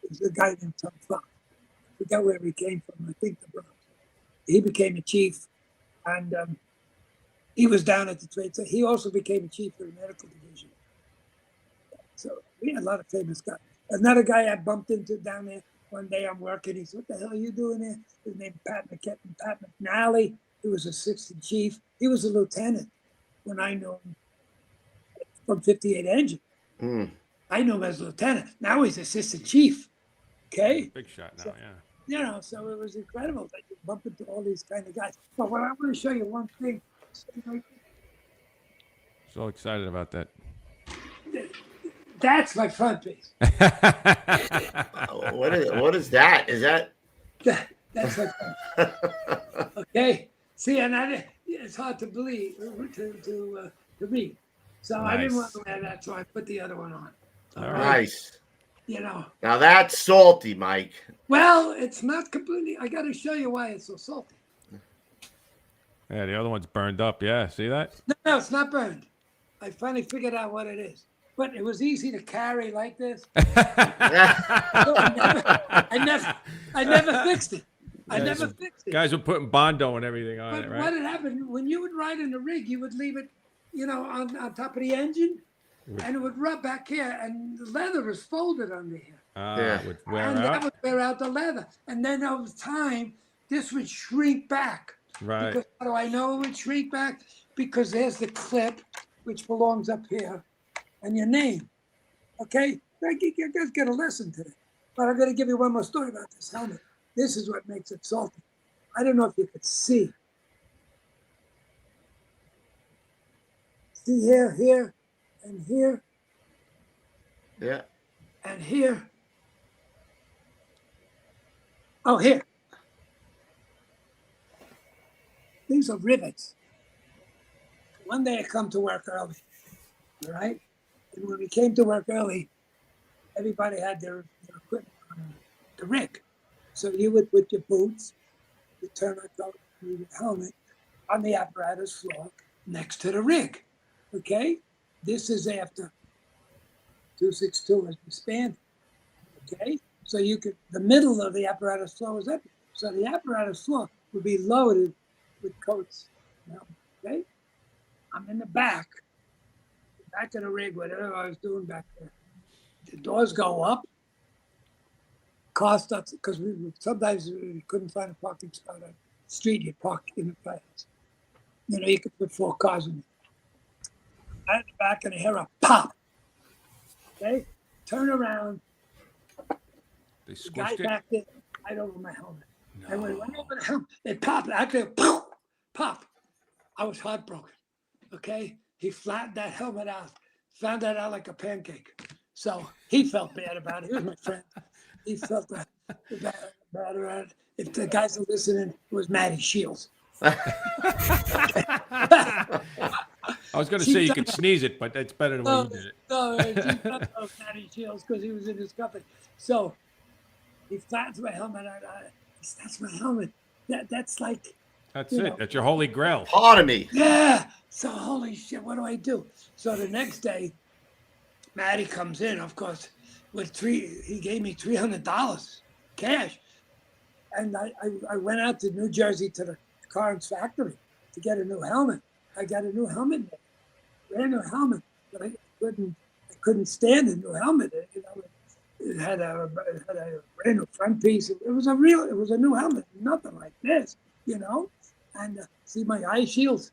was a guy named Tom Fox. I forgot where he came from. I think the Bronx. He became a chief, and he was down at the trade center. He also became a chief for the medical division. So we had a lot of famous guys. Another guy I bumped into down there one day, I'm working. He said, "What the hell are you doing there?" His name Pat McNally. He was assistant chief. He was a lieutenant when I knew him from 58 Engine. I knew him as a lieutenant. Now he's assistant chief. Okay. Big shot now, yeah. So it was incredible that you bump into all these kind of guys. But what I want to show you one thing. So excited about that. That's my front piece. What is that? Is that? That's my front. Okay. See, and it's hard to believe to read. So nice. I didn't want to wear that, so I put the other one on. All right. Nice. Now that's salty, Mike. Well, it's not completely. I got to show you why it's so salty. Yeah, the other one's burned up. Yeah, see that? No, it's not burned. I finally figured out what it is. But it was easy to carry like this. I never fixed it. I never fixed it. Guys were putting Bondo and everything on it, right? What had happened, when you would ride in the rig, you would leave it, on top of the engine, and it would rub back here, and the leather was folded under here. It would wear out. That would wear out the leather. And then over time, this would shrink back. Right. Because how do I know it would shrink back? Because there's the clip, which belongs up here, and your name. Okay? You guys get a lesson today. But I'm going to give you one more story about this helmet. This is what makes it salty. I don't know if you could see. See here, and here. Yeah. And here. Oh, here. These are rivets. One day I come to work early, all right? And when we came to work early, everybody had their equipment on the rig. So you would put your boots, your turnout, your helmet on the apparatus floor next to the rig, okay? This is after 262 was disbanded, okay? So the middle of the apparatus floor was empty. So the apparatus floor would be loaded with coats. Okay? I'm in the back of the rig, whatever I was doing back there. The doors go up. Car starts, because sometimes we couldn't find a parking spot on the street. You park in the place. You could put 4 cars in. At the back, and I hear a pop. Okay? Turn around. They The guy squished it. back there, right over my helmet. No. And when it went over the helmet, it popped. Actually, pop. I was heartbroken. Okay? He flattened that helmet out, found that out like a pancake. So he felt bad about it. He was my friend. He felt bad about it. If the guys are listening, it was Matty Shields. I was going to say you could sneeze it, but that's better than when you did it. No, Matty Shields, because he was in his company. So he flattens my helmet out. That's my helmet. That's like. That's it. That's your holy grail. Part of me. Yeah. So holy shit, what do I do? So the next day, Matty comes in, of course, with he gave me $300 cash. And I went out to New Jersey to the Carnes factory to get a new helmet. I got a new helmet, brand new helmet, but I couldn't stand a new helmet. It had a brand new front piece. It was a new helmet, nothing like this, And see my eye shields.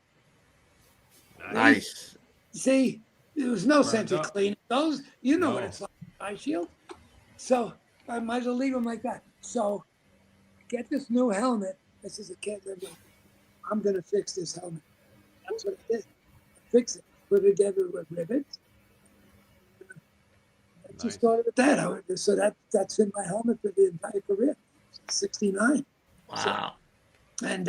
Nice. See, there was no sense of cleaning those. What it's like, eye shield. So I might as well leave them like that. So get this new helmet. I says, I can't live like it. I'm going to fix this helmet. That's what I did. Fix it. Put it together with rivets. I just started with that. So that's in my helmet for the entire career. 69. Wow. So, and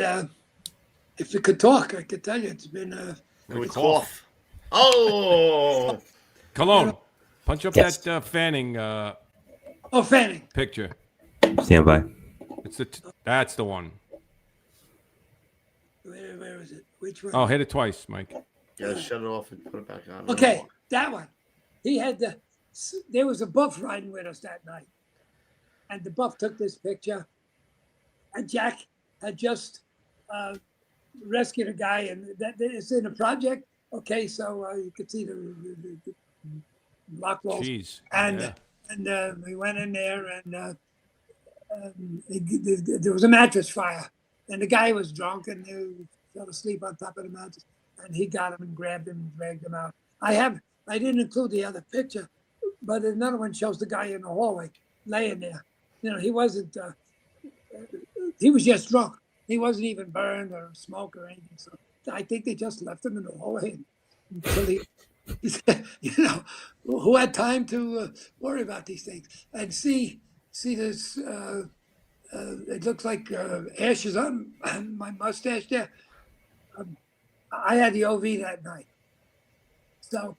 if it could talk, I could tell you it's been Good cough. Oh. Cologne, punch up that Fanning Fanning picture. Stand by. That's the one. Where is it? Which one? Oh, hit it twice, Mike. Yeah, shut it off and put it back on. Okay, that one. He had there was a buff riding with us that night. And the buff took this picture. And Jack had just rescued a guy, and that is in a project. Okay, so you could see the block walls. Jeez. And we went in there, and there was a mattress fire. And the guy was drunk and he fell asleep on top of the mattress. And he got him and grabbed him and dragged him out. I didn't include the other picture, but another one shows the guy in the hallway laying there. He wasn't, he was just drunk. He wasn't even burned or smoke or anything. So I think they just left him in the hallway until he, who had time to worry about these things and see this, it looks like ashes on my mustache there. I had the OV that night. So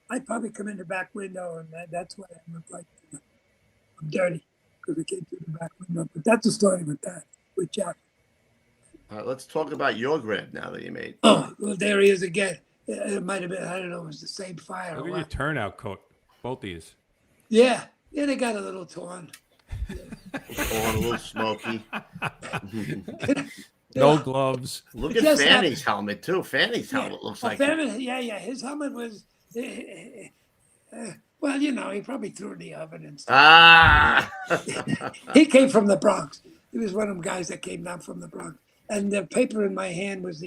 I probably come in the back window, and that's why I look like I'm dirty, because I came through the back window. But that's the story with Jack. All right, let's talk about your grab now that you made. Oh, well, there he is again. It might have been, I don't know, it was the same fire. Look at your turnout coat, both these. Yeah, they got a little torn. A little smoky. No gloves. Look at Fanny's helmet too. Fanny's helmet looks like Fanny, yeah. His helmet was, well, he probably threw it in the oven and stuff. Ah. He came from the Bronx. He was one of them guys that came down from the Bronx. And the paper in my hand was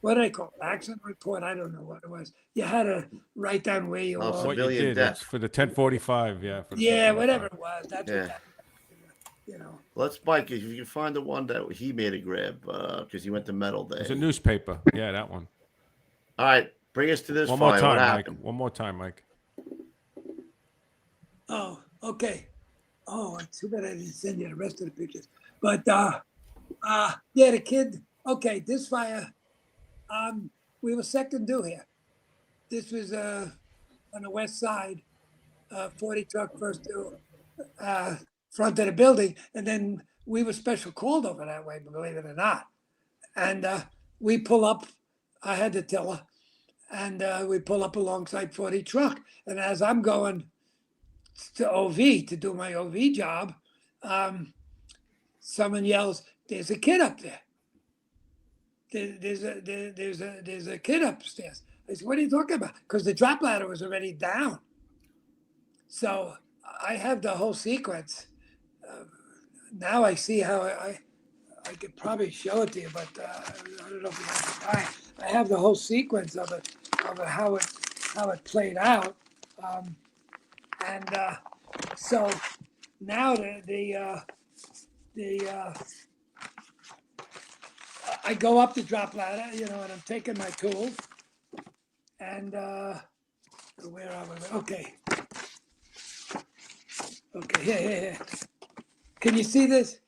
what do I call it? Accident report? I don't know what it was. You had to write down where you were. What you did, that's for the 1045, yeah. Yeah, whatever it was. That's what that, Let's, Mike, if you can find the one that he made a grab, because he went to Metal Day. It's a newspaper. Yeah, that one. All right, bring us to this one fire. More time, what Mike. happened? One more time, Mike. Oh, okay. Oh, too bad I didn't send you the rest of the pictures. But yeah, the kid. Okay, this fire. We were second due here. This was on the west side, 40 truck first due, front of the building, and then we were special called over that way, believe it or not. And we pull up. I had the tiller, and we pull up alongside 40 truck. And as I'm going to OV to do my OV job, someone yells, there's a kid up there. There's a kid upstairs. I said, what are you talking about? Because the drop ladder was already down. So I have the whole sequence. Now I see how I could probably show it to you, but I don't know if we have the time. I have the whole sequence of it how it played out, and so now I go up the drop ladder, and I'm taking my tools, and where are we? Okay, here. Can you see this?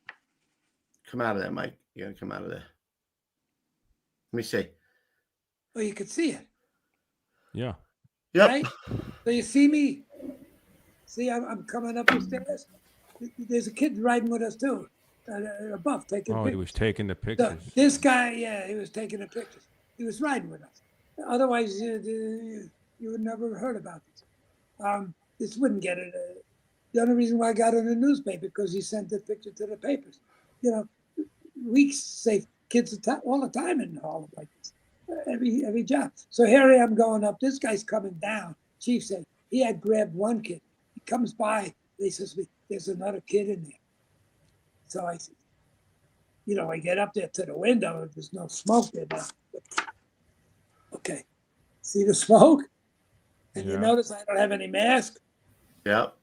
Come out of there, Mike. You gotta come out of there. Let me see. Oh, you can see it. Yeah. Yep. Right? So you see me? See, I'm coming up the stairs. There's a kid riding with us too, above taking pictures. He was taking the pictures. So this guy, he was taking the pictures. He was riding with us. Otherwise, you would never have heard about this. This wouldn't get it. The only reason why I got it in the newspaper because he sent the picture to the papers. We save kids all the time in all the places. Every job. So here I am going up. This guy's coming down. Chief said he had grabbed one kid. He comes by. He says, "There's another kid in there." So I said, I get up there to the window. There's no smoke there now. Okay, see the smoke? And you notice I don't have any mask. Yep.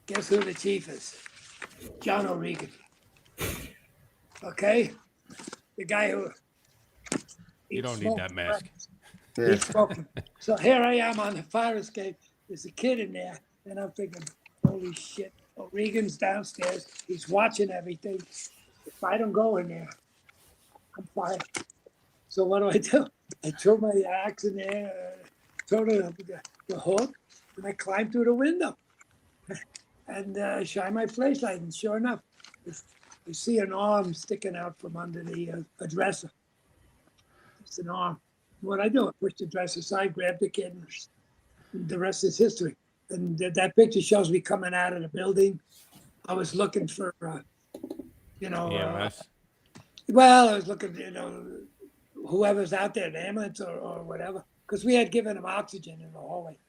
Guess who the chief is? John O'Regan. Okay, the guy who. You don't need that mask. Yeah. He's smoking. So here I am on the fire escape. There's a kid in there, and I'm thinking, holy shit. O'Regan's downstairs. He's watching everything. If I don't go in there, I'm fired. So what do? I throw my axe in there, throw the hook, and I climb through the window. And shine my flashlight, and sure enough, I see an arm sticking out from under the dresser. It's an arm. What I do, I push the dresser aside, grab the kid, and the rest is history. And that picture shows me coming out of the building. I was looking for, EMS. Well, I was looking, whoever's out there, an ambulance or whatever, because we had given him oxygen in the hallway.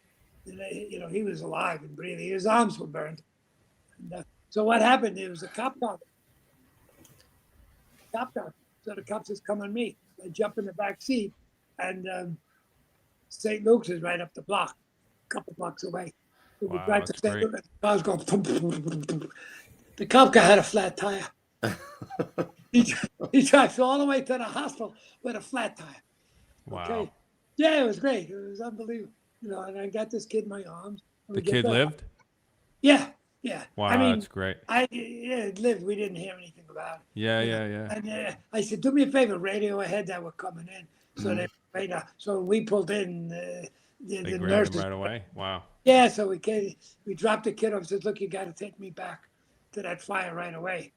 And, he was alive and breathing. His arms were burned. And, so what happened? There was a cop car. So the cop says, "Come on me." I jump in the back seat, and St. Luke's is right up the block, a couple blocks away. So we drive to St. Luke, and the car's going. Boom, boom, boom, boom. The cop car had a flat tire. He drives all the way to the hospital with a flat tire. Wow. Okay. Yeah, it was great. It was unbelievable. And I got this kid in my arms. The kid lived? Yeah. Wow, I mean, that's great. It lived. We didn't hear anything about it. Yeah. And I said, "Do me a favor, radio ahead that were coming in." So they radar. So we pulled in. The They grabbed nurses him right away. Wow. Yeah. So we dropped the kid off. And said, "Look, you got to take me back to that fire right away."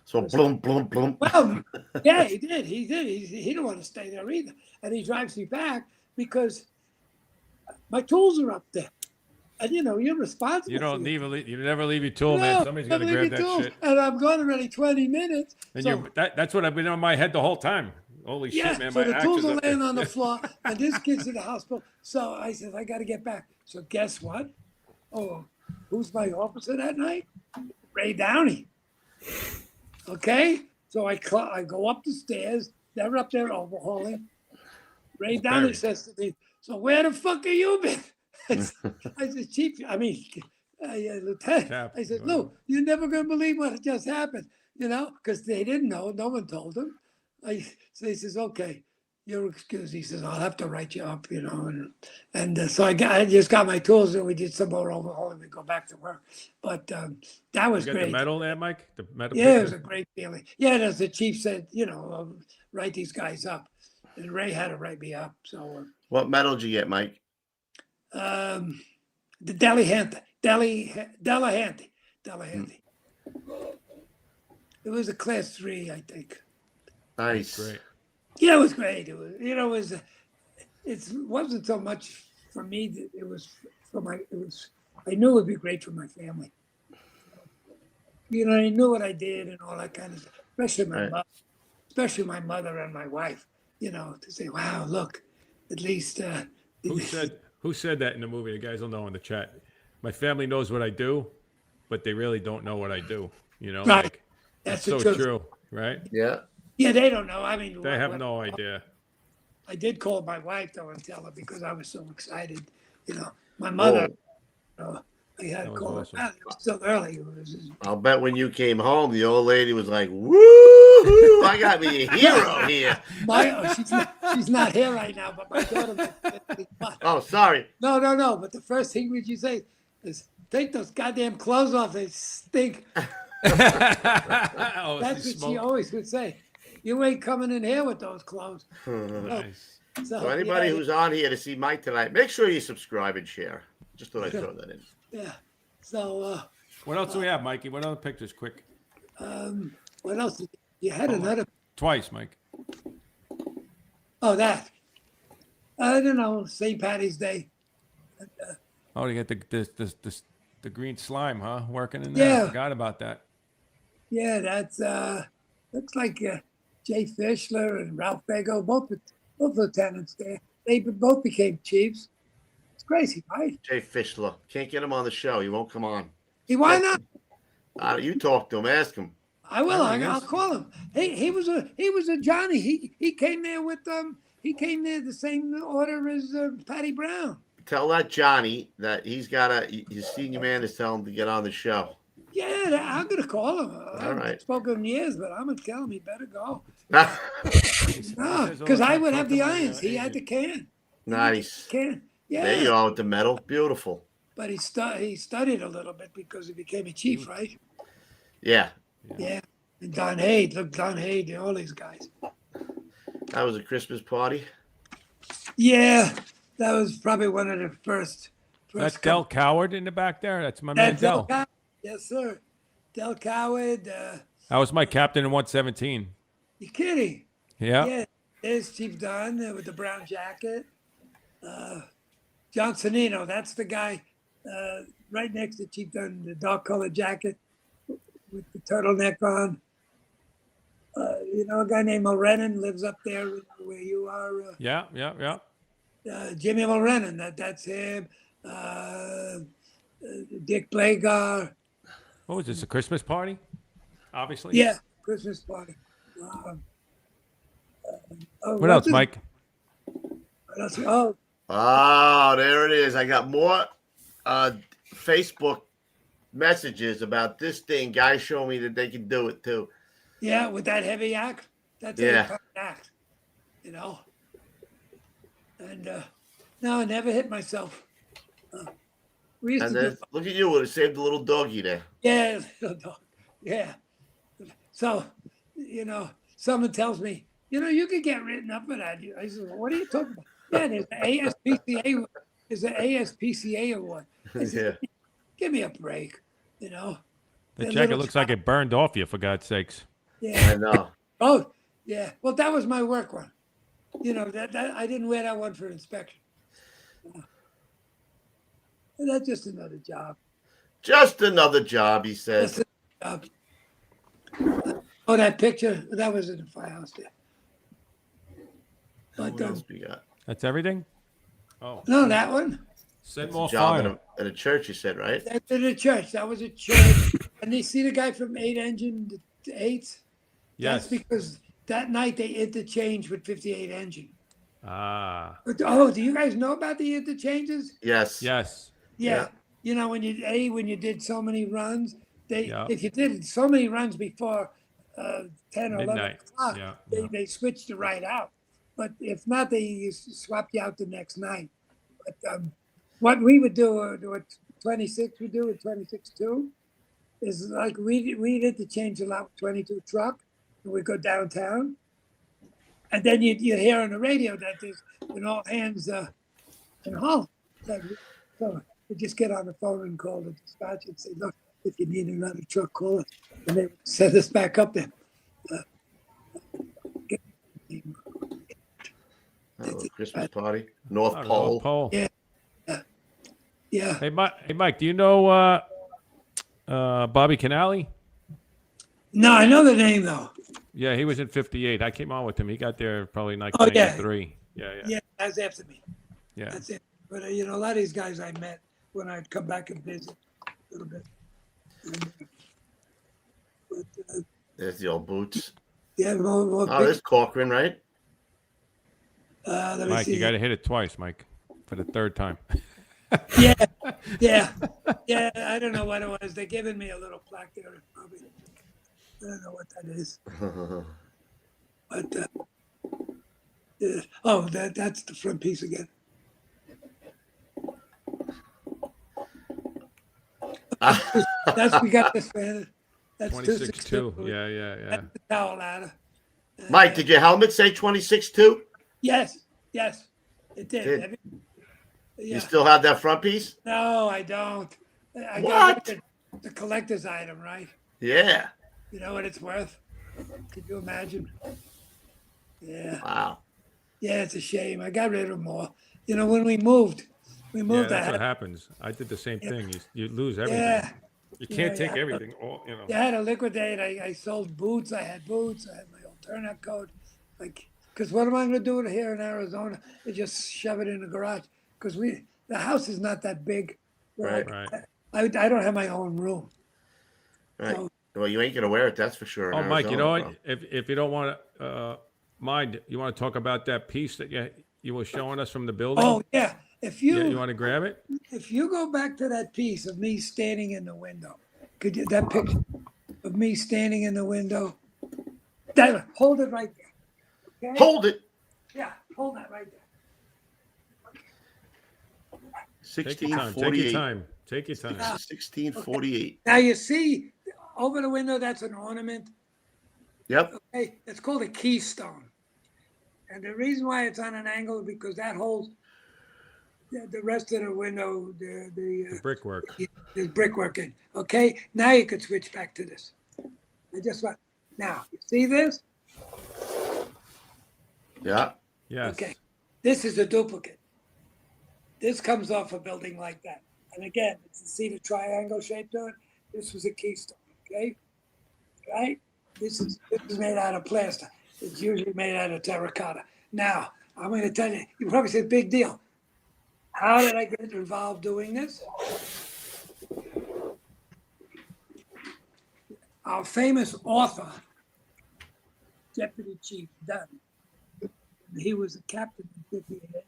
So bloom, bloom, bloom. Well, yeah, he did. He didn't want to stay there either. And he drives me back because my tools are up there. And you're responsible. You don't you never leave your tool, man. Somebody's got to grab that shit. And I'm gone already 20 minutes. And that's what I've been on my head the whole time. Holy shit, man. So my the tools are action's laying on the floor, and this kid's in the hospital. So I said, I got to get back. So guess what? Oh, who's my officer that night? Ray Downey. Okay, so I go up the stairs. They're up there overhauling. Ray Downey says to me, "So where the fuck have you been?" I said, "Chief, Lieutenant." I said, "Lou, you're never gonna believe what just happened, because they didn't know. No one told them." So he says, "Okay, you're excused." He says, "I'll have to write you up, and so I just got my tools and we did some more overhauling. We go back to work, but that was great. great. The medal there, Mike. The medal. Yeah, it was a great feeling. Yeah, as the chief said, write these guys up, and Ray had to write me up. So, what medal did you get, Mike? The Delahanty. It was a class 3, I think. Nice. Great. Yeah, it was great. It was, it wasn't so much for me. It was for I knew it would be great for my family. I knew what I did and all that kind of stuff. especially my mother and my wife. You know, to say, "Wow, look, at least." Who said that in the movie? The guys will know in the chat. My family knows what I do, but they really don't know what I do. You know, Right. like That's it's so true, right? Yeah. Yeah, they don't know. I mean, They have no idea. I did call my wife though and tell her because I was so excited. You know, my mother. I had to call awesome. her. It was still early. I'll bet when you came home, the old lady was like, "Woo! I got me a hero here." She's not here right now, but my daughter. Oh, sorry. No. But the first thing would you say is, "Take those goddamn clothes off. They stink." That's what she always would say. You ain't coming in here with those clothes. Nice. So anybody who's on here to see Mike tonight, make sure you subscribe and share. Just thought I'd throw that in. Yeah. So. What else do we have, Mikey? What other pictures? Quick. What else? You had another. Twice, Mike. Oh, that. I don't know. St. Patty's Day. Oh, you get the green slime, huh? Working in there. Yeah. I forgot about that. Yeah, that's looks like Jay Fischler and Ralph Bago, both lieutenants there. They both became chiefs. It's crazy, right? Jay Fischler. Can't get him on the show. He won't come on. Why not? You talk to him. Ask him. I will. I'll call him. He was a Johnny. He came there with He came there the same order as Patty Brown. Tell that Johnny that his senior man is telling him to get on the show. Yeah, I'm gonna call him. I haven't spoken to him in years, but I'm gonna tell him he better go. No, because I would have the irons. He had the can. Nice. Can. Yeah. There you are with the medal. Beautiful. But he studied a little bit because he became a chief, right? Yeah. Yeah. And Don Hayde, all these guys. That was a Christmas party. Yeah, that was probably one of the first. That's Del Coward in the back there. That's my man Del. Yes, sir. Del Coward. That was my captain in 117. You kidding? Yeah. Yeah. There's Chief Don with the brown jacket. John Sonino, that's the guy right next to Chief Don, the dark colored jacket with the turtleneck on. A guy named Mulrennan lives up there where you are. Yeah. Jimmy Mulrennan, that's him. Dick Blagar. What was this, a Christmas party? Obviously. Yeah, Christmas party. What else, Mike? What else? Oh, there it is. I got more Facebook messages about this thing. Guys show me that they can do it too. Yeah, with that heavy act. That's a heavy act, And no, I never hit myself. We used to look at you, would have saved the little doggy there. Yeah, little dog. Yeah. So, someone tells me, you could get written up for that. I said, well, what are you talking about? Yeah, there's an ASPCA. There's an ASPCA award. I said, give me a break. The jacket looks like it burned off you, for God's sakes. Yeah, I know. Oh, yeah. Well, that was my work one. That I didn't wear that one for inspection. That's just another job. Just another job, he says. Oh, that picture, that was in the firehouse there. What else we got? That's everything? Oh. No, that one. Set more job fire. at a church, you said, right? That's at a church. That was a church. And you see the guy from 8 engine to 8s? Yes. That's because that night they interchanged with 58 engine. Ah. But, do you guys know about the interchanges? Yes. Yeah. When you did so many runs, if you did so many runs before 10 or 11 o'clock, they switched it right out. But if not, they swapped you out the next night. But what we would do, what 26 would do with 26-2, is like we interchange a lot with 22 truck, and we go downtown. And then you hear on the radio that there's all hands in Holland. So we just get on the phone and call the dispatch and say, look, if you need another truck, call us. And they send us back up there. Christmas party. North Pole. Yeah. Hey, Mike, do you know Bobby Canale? No, I know the name though. Yeah, he was in 58. I came on with him. He got there probably like Oh, yeah. 93. Yeah. Yeah, that's after me. Yeah. That's it. But a lot of these guys I met when I'd come back and visit a little bit. And, There's the old boots. yeah, more Oh, there's Corcoran, right? let me Mike, see. you got to hit it twice, Mike, for the third time. Yeah. I don't know what it was. They're giving me a little plaque there. Probably. I don't know what that is. But that's the front piece again. That's we got this man. That's 26-2. Yeah. That's the towel ladder. Mike, did your helmet say 26-2? Yes, it did. Did. Yeah. You still have that front piece? No, I don't. I What? got rid of the collector's item, right? Yeah. You know what it's worth? Could you imagine? Yeah. Wow. Yeah, it's a shame. I got rid of them all. When we moved. Yeah, that's what happens. I did the same thing. You lose everything. Yeah. You can't take everything. All. I had to liquidate. I sold boots. I had boots. I had my old turnout coat. Because what am I going to do here in Arizona? Is just shove it in the garage. Because the house is not that big. Right. I don't have my own room. Right. So, Well, you ain't gonna wear it, that's for sure. in Oh, Mike, you Arizona, know what? If you don't want to mind, you want to talk about that piece that you were showing us from the building? oh yeah. You want to grab it? If you go back to that piece of me standing in the window, that picture of me standing in the window, hold it right there. Okay? Hold it. Yeah, hold that right there. 1648. Take your time. 1648. Now you see over the window, that's an ornament. Yep. Okay, it's called a keystone. And the reason why it's on an angle is because that holds the rest of the window, the Brickwork. there's brickwork in. Okay, now you could switch back to this. Now, you see this? Yeah. Yes. Okay, this is a duplicate. This comes off a building like that. And again, see the triangle shape to it? This was a keystone, okay? Right? This is made out of plaster. It's usually made out of terracotta. Now, I'm going to tell you, you probably said, big deal. How did I get involved doing this? Our famous author, Deputy Chief Dunn, he was a captain in 58 Engine.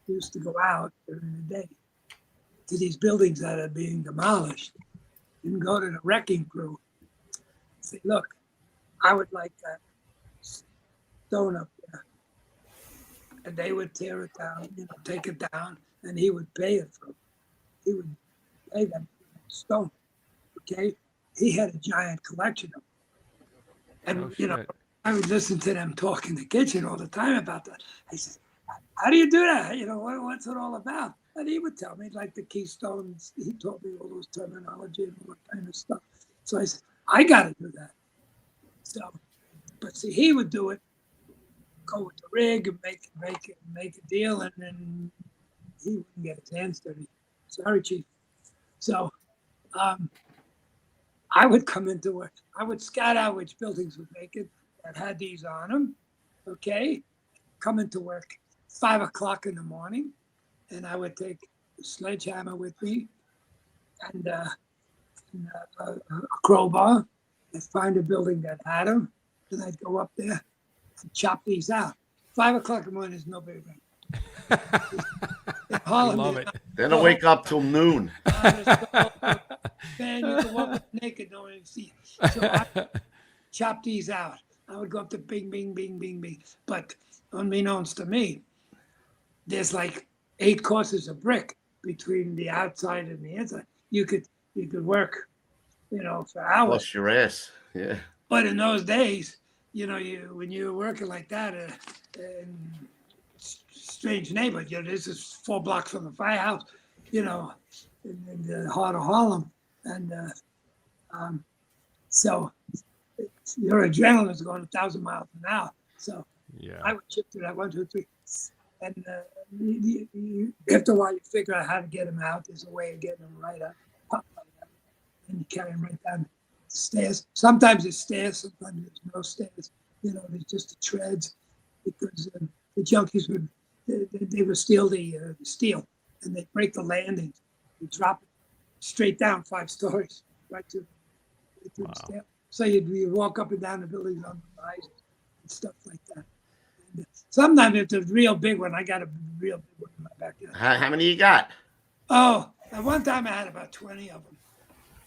He used to go out during the day to these buildings that are being demolished and go to the wrecking crew and say, look, I would like that stone up there. And they would tear it down, take it down, and he would pay it for it. He would pay them stone. Okay? He had a giant collection of them. And, I would listen to them talk in the kitchen all the time about that. I said, how do you do that? What's it all about? And he would tell me, like the keystones, he taught me all those terminology and all that kind of stuff. So I said, I got to do that. So, but see, he would do it, go with the rig and make a deal, and then he wouldn't get his hands dirty. Sorry, Chief. So I would come into work. I would scout out which buildings would make it that had these on them. Okay, come into work 5 o'clock in the morning, and I would take a sledgehammer with me and a crowbar and find a building that had them, and I'd go up there and chop these out. 5 o'clock in the morning is no big deal. I love it. They don't wake up till noon. Man, you can walk naked, no one can see. So I chop these out. I would go up to bing, bing, bing, bing, bing. But unbeknownst to me, there's like 8 courses of brick between the outside and the inside. You could work, for hours. Plus your ass. Yeah. But in those days, when you were working like that in strange neighborhood, this is 4 blocks from the firehouse, in the heart of Harlem. And so your adrenaline is going 1,000 miles an hour. So yeah, I would chip to that 1, 2, 3. And after a while, you figure out how to get them out. There's a way of getting them right up, pop right up, and you carry them right down stairs. Sometimes it's stairs, sometimes there's no stairs. You know, there's just the treads because the junkies would steal the steel and they break the landings. They drop it straight down 5 stories, right to the stair. So you walk up and down the buildings on the rise and stuff like that. And sometimes if it's a real big one, I got a real big one in my backyard. How many you got? Oh, at one time I had about 20 of them.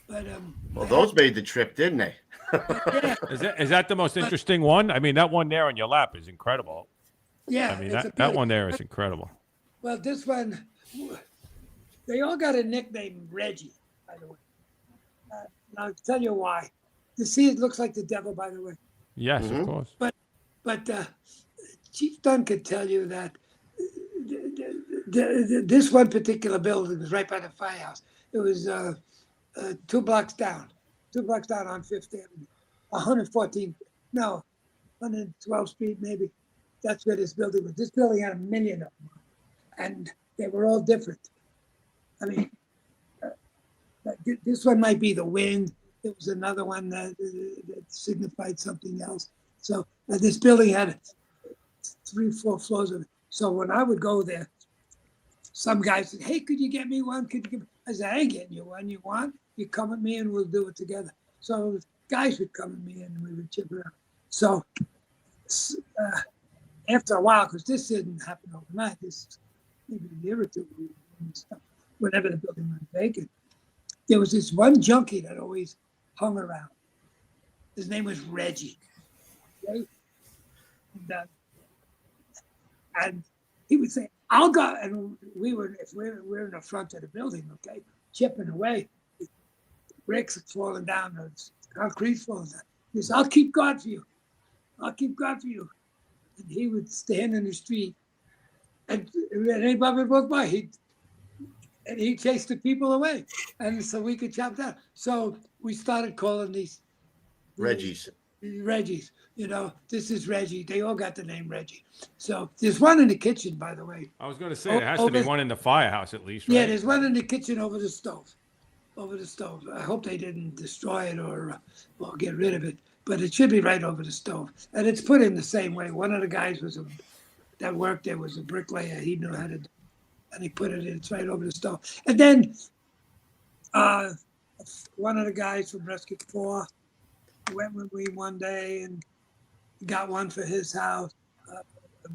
But well, those made the trip, didn't they? yeah. Is that the most interesting one? I mean, that one there on your lap is incredible. Yeah, I mean, that one there is incredible. Well, this one, they all got a nickname, Reggie, by the way. I'll tell you why. You see, it looks like the devil, by the way. Yes, of course. But Chief Dunn could tell you that this one particular building was right by the firehouse. It was 2 blocks down on 5th Avenue, 112th Street, maybe. That's where this building was. This building had 1 million of them, and they were all different. I mean, this one might be the wind. There was another one that signified something else. So this building had 3-4 floors of it. So when I would go there, some guys said, "Hey, could you get me one? Could you give me?" I said, "I ain't getting you one. You want? You come with me and we'll do it together." So guys would come with me and we would chip around. So after a while, because this didn't happen overnight, this maybe a year or two, whenever the building went vacant, there was this one junkie that always hung around. His name was Reggie. Okay? And he would say, "I'll go," and if we're in the front of the building, okay, chipping away, the bricks are falling down, the concrete's falling down. He says, "I'll keep guard for you. I'll keep guard for you." And he would stand in the street, and anybody would walk by, he'd chase the people away, and so we could chop down. So we started calling these Reggie's. You know, this is Reggie. They all got the name Reggie. So there's one in the kitchen, by the way. I was going to say there has to be one in the firehouse at least, right? Yeah, there's one in the kitchen over the stove. I hope they didn't destroy it or get rid of it, but it should be right over the stove. And it's put in the same way. One of the guys that worked there was a bricklayer. He knew how to, and he put it in. It's right over the stove. And then one of the guys from Rescue 4 went with me one day and got one for his house.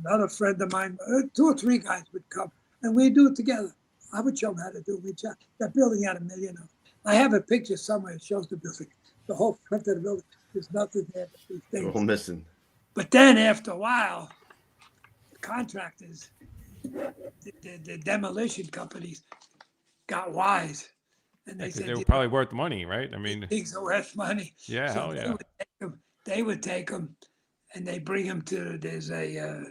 Another friend of mine, 2 or 3 guys would come, and we'd do it together. I would show them how to do it. That building had 1 million of them. I have a picture somewhere that shows the building, the whole front of the building. There's nothing there but these things. All missing. But then after a while, the contractors, the demolition companies got wise. And they said, they were probably worth money, right? I mean, things are worth money. Yeah, so hell yeah. They would take them, and they bring them to. There's a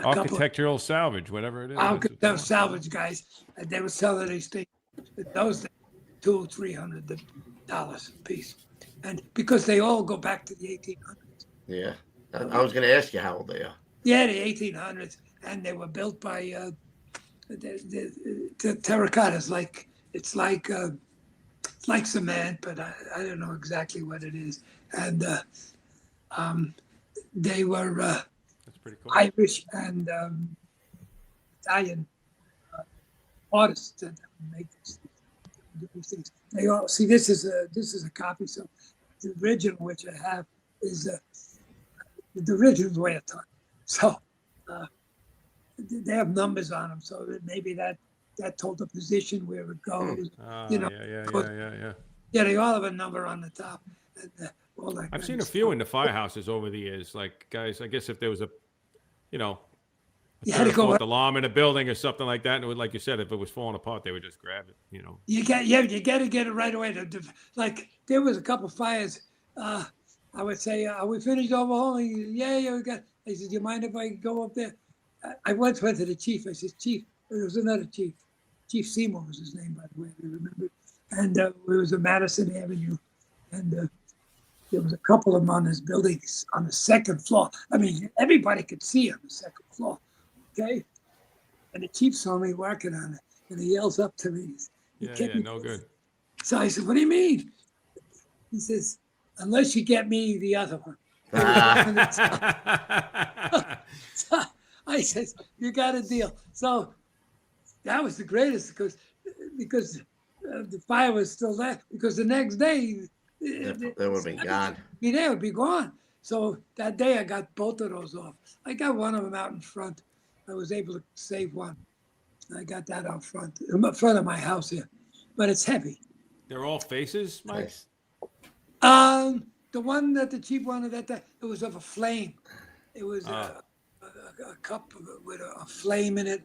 architectural salvage, whatever it is. Architectural salvage guys, and they were selling these things. Those days, $200-300 a piece, and because they all go back to the 1800s. Yeah, I was going to ask you how old they are. Yeah, the 1800s, and they were built by the terracottas. It's like cement, but I don't know exactly what it is. And they were that's pretty cool. Irish and Italian artists that make these things. They all see. This is a copy. So the original, which I have, is the original weigh a ton. So they have numbers on them. So that maybe that told the position where it goes. Yeah, they all have a number on the top. And, all that I've seen a few in the firehouses over the years. Like, guys, I guess if there was a you had to go alarm in a building or something like that, and it would, like you said, if it was falling apart, they would just grab it. You got to get it right away. Like there was a couple fires. I would say, "Are we finished overhauling?" Yeah, we got. I said, "Do you mind if I go up there?" I once went to the chief. I said, "Chief," there was another chief. Chief Seymour was his name, by the way, I remember. And it was a Madison Avenue, and there was a couple of them on his buildings on the 2nd floor. I mean, everybody could see on the 2nd floor, okay? And the chief saw me working on it, and he yells up to me. No good. So I said, "What do you mean?" He says, unless you get me the other one. So I said, you got a deal. So that was the greatest because the fire was still there. Because the next day, They would have been gone. They would be gone. So that day I got both of those off. I got one of them out in front. I was able to save one. I got that out front, in front of my house here. But it's heavy. They're all faces, Mike? The one that the chief wanted it was of a flame. It was a cup with a flame in it.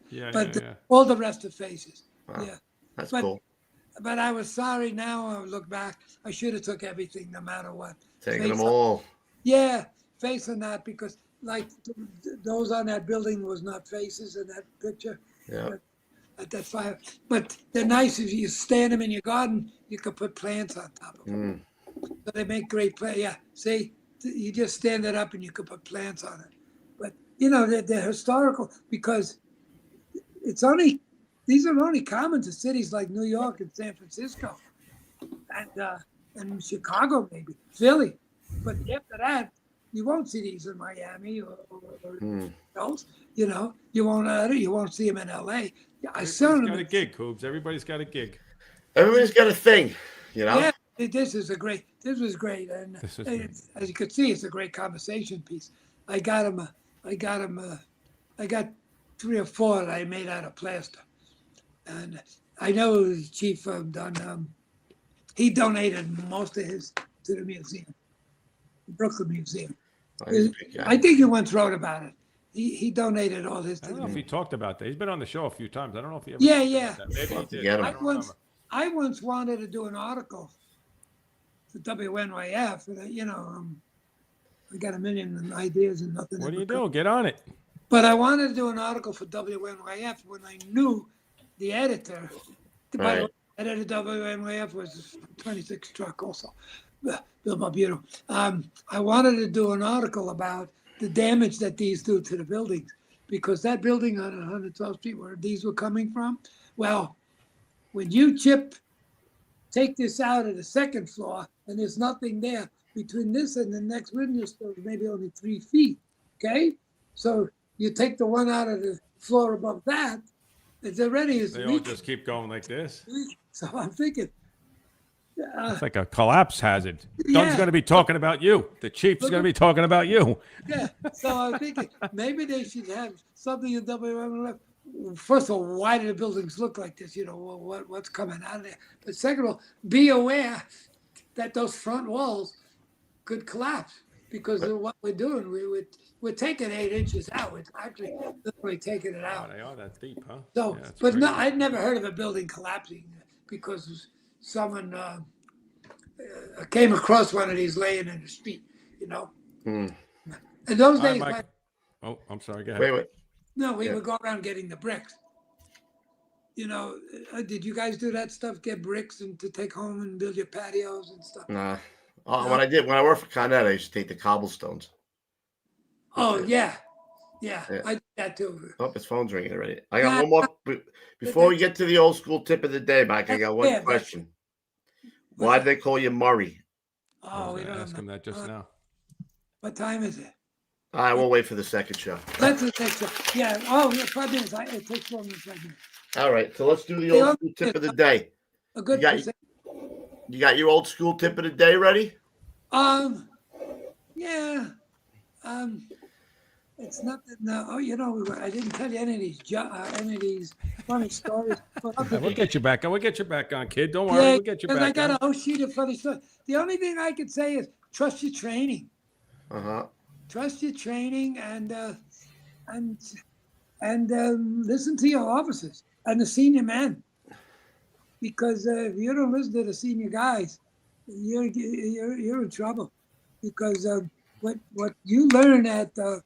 All the rest are faces. Wow. Yeah. That's cool. But I was sorry now. I look back. I should have took everything no matter what. Taking them all. Yeah, face or not, because like those on that building was not faces in that picture. Yeah. At that fire. But they're nice if you stand them in your garden, you can put plants on top of them. So they make great plants. Yeah, see, you just stand it up and you can put plants on it. But, they're historical because these are only common to cities like New York and San Francisco and Chicago, maybe, Philly. But after that, you won't see these in Miami or else. You won't see them in LA. I saw them. Everybody's got a gig, Coobs. Everybody's got a gig. Everybody's got a thing, Yeah, this was great, and as you could see, it's a great conversation piece. I got 3 or 4 that I made out of plaster, and I know the chief done. He donated most of his to the museum, the Brooklyn Museum. I think he once wrote about it. He donated all his. I don't know if he talked about that. He's been on the show a few times. I don't know if he ever. Yeah. About that. Maybe he did. I once wanted to do an article for WNYF. I got a million ideas and nothing. What do you do? Get on it. But I wanted to do an article for WNYF when I knew the editor. By the way, editor WNYF was 26 truck also. Bill Barbuto. I wanted to do an article about the damage that these do to the buildings, because that building on 112th Street where these were coming from, well, when you take this out of the second floor and there's nothing there between this and the next window store, maybe only 3 feet, okay? So you take the one out of the floor above that, it's already. They all just keep going like this. So I'm thinking. It's like a collapse hazard. Doug's going to be talking about you. The chief's going to be talking about you. Yeah. So I'm thinking maybe they should have something in WMLF. First of all, why do the buildings look like this? What's coming out of there? But second of all, be aware that those front walls could collapse because of what we're doing. We're taking 8 inches out. We're actually literally taking it out. Oh, they are that deep, huh? So, yeah, but no, I'd never heard of a building collapsing because someone came across one of these laying in the street, In those days, Mike. Oh, I'm sorry. Go ahead. Wait. No, we would go around getting the bricks. Did you guys do that stuff? Get bricks and to take home and build your patios and stuff? Nah. When I worked for Con Ed, I used to take the cobblestones. Oh yeah. I did that too. Oh, his phone's ringing already. I got one more. Before we get to the old school tip of the day, Mike, I got one question. Why do they call you Murray? Oh, we don't ask him that just now. What time is it? All right, we'll wait for the second show. Let's take show. Yeah. Oh, yeah, 5 minutes. It takes 4 minutes. 5 minutes. All right, so let's do the old school tip of the day. A good. You got your old school tip of the day ready? Yeah. It's nothing. I didn't tell you any of these funny stories. We'll get you back on. We'll get you back on, kid. Don't worry. We'll get you back on. I got a whole sheet of funny stories. The only thing I could say is trust your training. Trust your training and listen to your officers and the senior men, because if you don't listen to the senior guys, you're in trouble. Because what you learn at the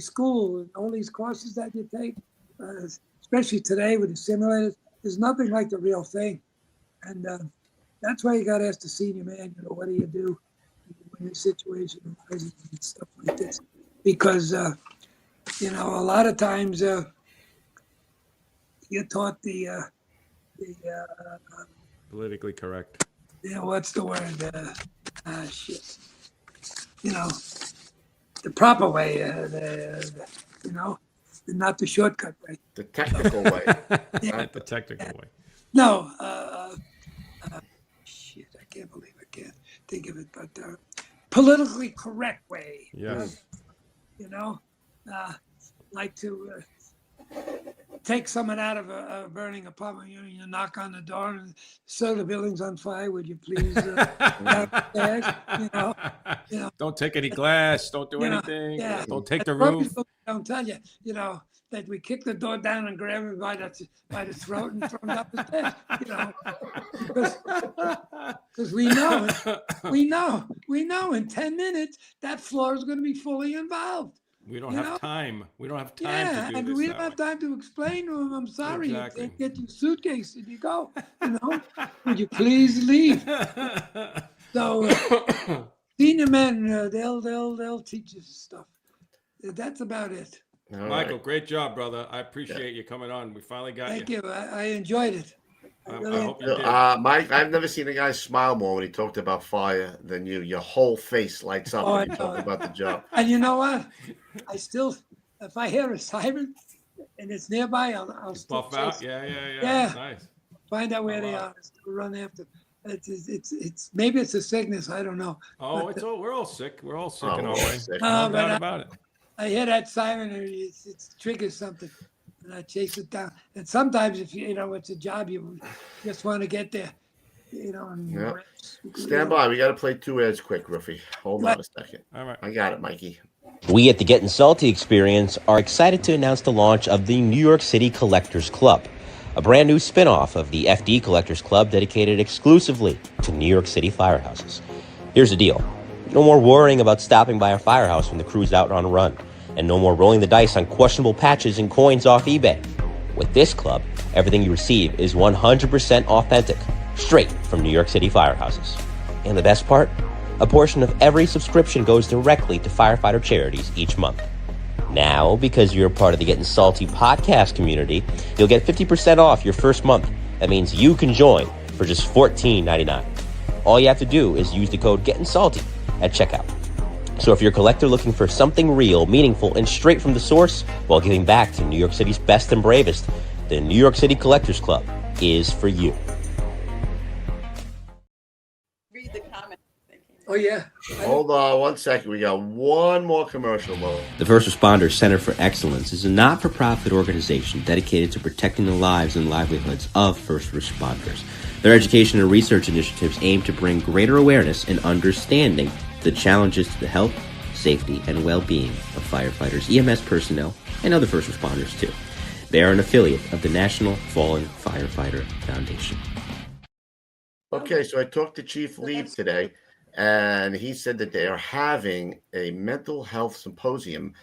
school and all these courses that you take, especially today with the simulators, is nothing like the real thing. And that's why you got to ask the senior man, what do you do when your situation arises and stuff like this? Because, a lot of times you're taught the politically correct. what's the word? Shit. The proper way. Not the shortcut way. The technical way. The technical way. No. Shit, I can't believe I can't think of it, but politically correct way. Yes. Like to take someone out of a burning apartment. You knock on the door and sir, the building's on fire. Would you please downstairs? Don't take any glass. Don't do anything. Yeah. Don't take the roof. Don't tell you, that we kick the door down and grab him by the throat and throw him up the stairs. Because we know in 10 minutes that floor is going to be fully involved. We don't have time. We don't have time Yeah, to do and this. we don't have time to explain to him. I'm sorry, Exactly. you can't get your suitcase and you go. Would you please leave? So senior men, they'll teach you stuff. That's about it. All Michael, right. great job, brother. I appreciate you coming on. We finally got Thank you. you. I enjoyed it. I really hope you did. Mike, I've never seen a guy smile more when he talked about fire than you. Your whole face lights up when you talk about the job. And you know what? I still, if I hear a siren and it's nearby, I'll still Buff out? chase it. Yeah. Nice. Find out where they are. Still run after. It's maybe it's a sickness. I don't know. Oh, But, we're all sick. We're all sick Oh, in our we're all way. sick. No but doubt about it. I hear that siren and it triggers something, and I chase it down. And sometimes, if it's a job, you just want to get there, And Yeah. Stand by. We got to play 2 ads quick, Ruffy. Hold on a second. All right. I got it, Mikey. We at the Gettin' Salty Experience are excited to announce the launch of the New York City Collectors Club, a brand new spin-off of the FD Collectors Club dedicated exclusively to New York City firehouses. Here's the deal. No more worrying about stopping by a firehouse when the crew's out on a run, and no more rolling the dice on questionable patches and coins off eBay. With this club, everything you receive is 100% authentic, straight from New York City firehouses. And the best part? A portion of every subscription goes directly to firefighter charities each month. Now, because you're a part of the Gettin' Salty podcast community, you'll get 50% off your first month. That means you can join for just $14.99. All you have to do is use the code Gettin' Salty at checkout. So if you're a collector looking for something real, meaningful, and straight from the source while giving back to New York City's best and bravest, the New York City Collectors Club is for you. Read the comments. Oh yeah. Hold on 1 second. We got one more commercial mode. The First Responders Center for Excellence is a not-for-profit organization dedicated to protecting the lives and livelihoods of first responders. Their education and research initiatives aim to bring greater awareness and understanding to the challenges to the health, safety, and well-being of firefighters, EMS personnel, and other first responders too. They are an affiliate of the National Fallen Firefighter Foundation. Okay, so I talked to Chief Lee today, and he said that they are having a mental health symposium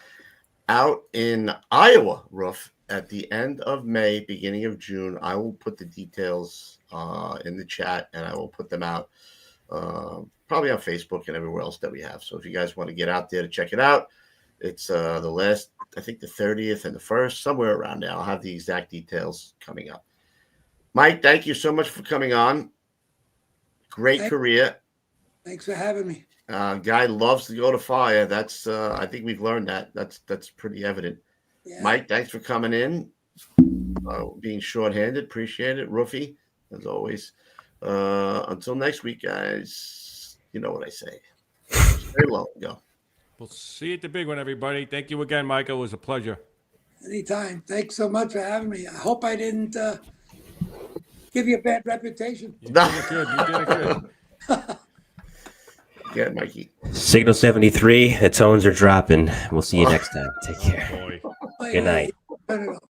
out in Iowa, Roof, at the end of May, beginning of June. I will put the details in the chat, and I will put them out probably on Facebook and everywhere else that we have. So if you guys want to get out there to check it out, it's the last, I think the 30th and the 1st, somewhere around there. I'll have the exact details coming up. Mike, thank you so much for coming on. Great career. Thanks for having me. Guy loves to go to fire. That's I think we've learned that. That's pretty evident. Yeah. Mike, thanks for coming in. Being shorthanded, appreciate it. Roofy, as always. Until next week, guys. You know what I say. Stay low. Go. We'll see you at the big one, everybody. Thank you again, Michael. It was a pleasure. Anytime. Thanks so much for having me. I hope I didn't give you a bad reputation. You did it good. You did it good. Yeah, Mikey. Signal 73, the tones are dropping. We'll see you next time. Take care. Boy. Good night. Turn it off.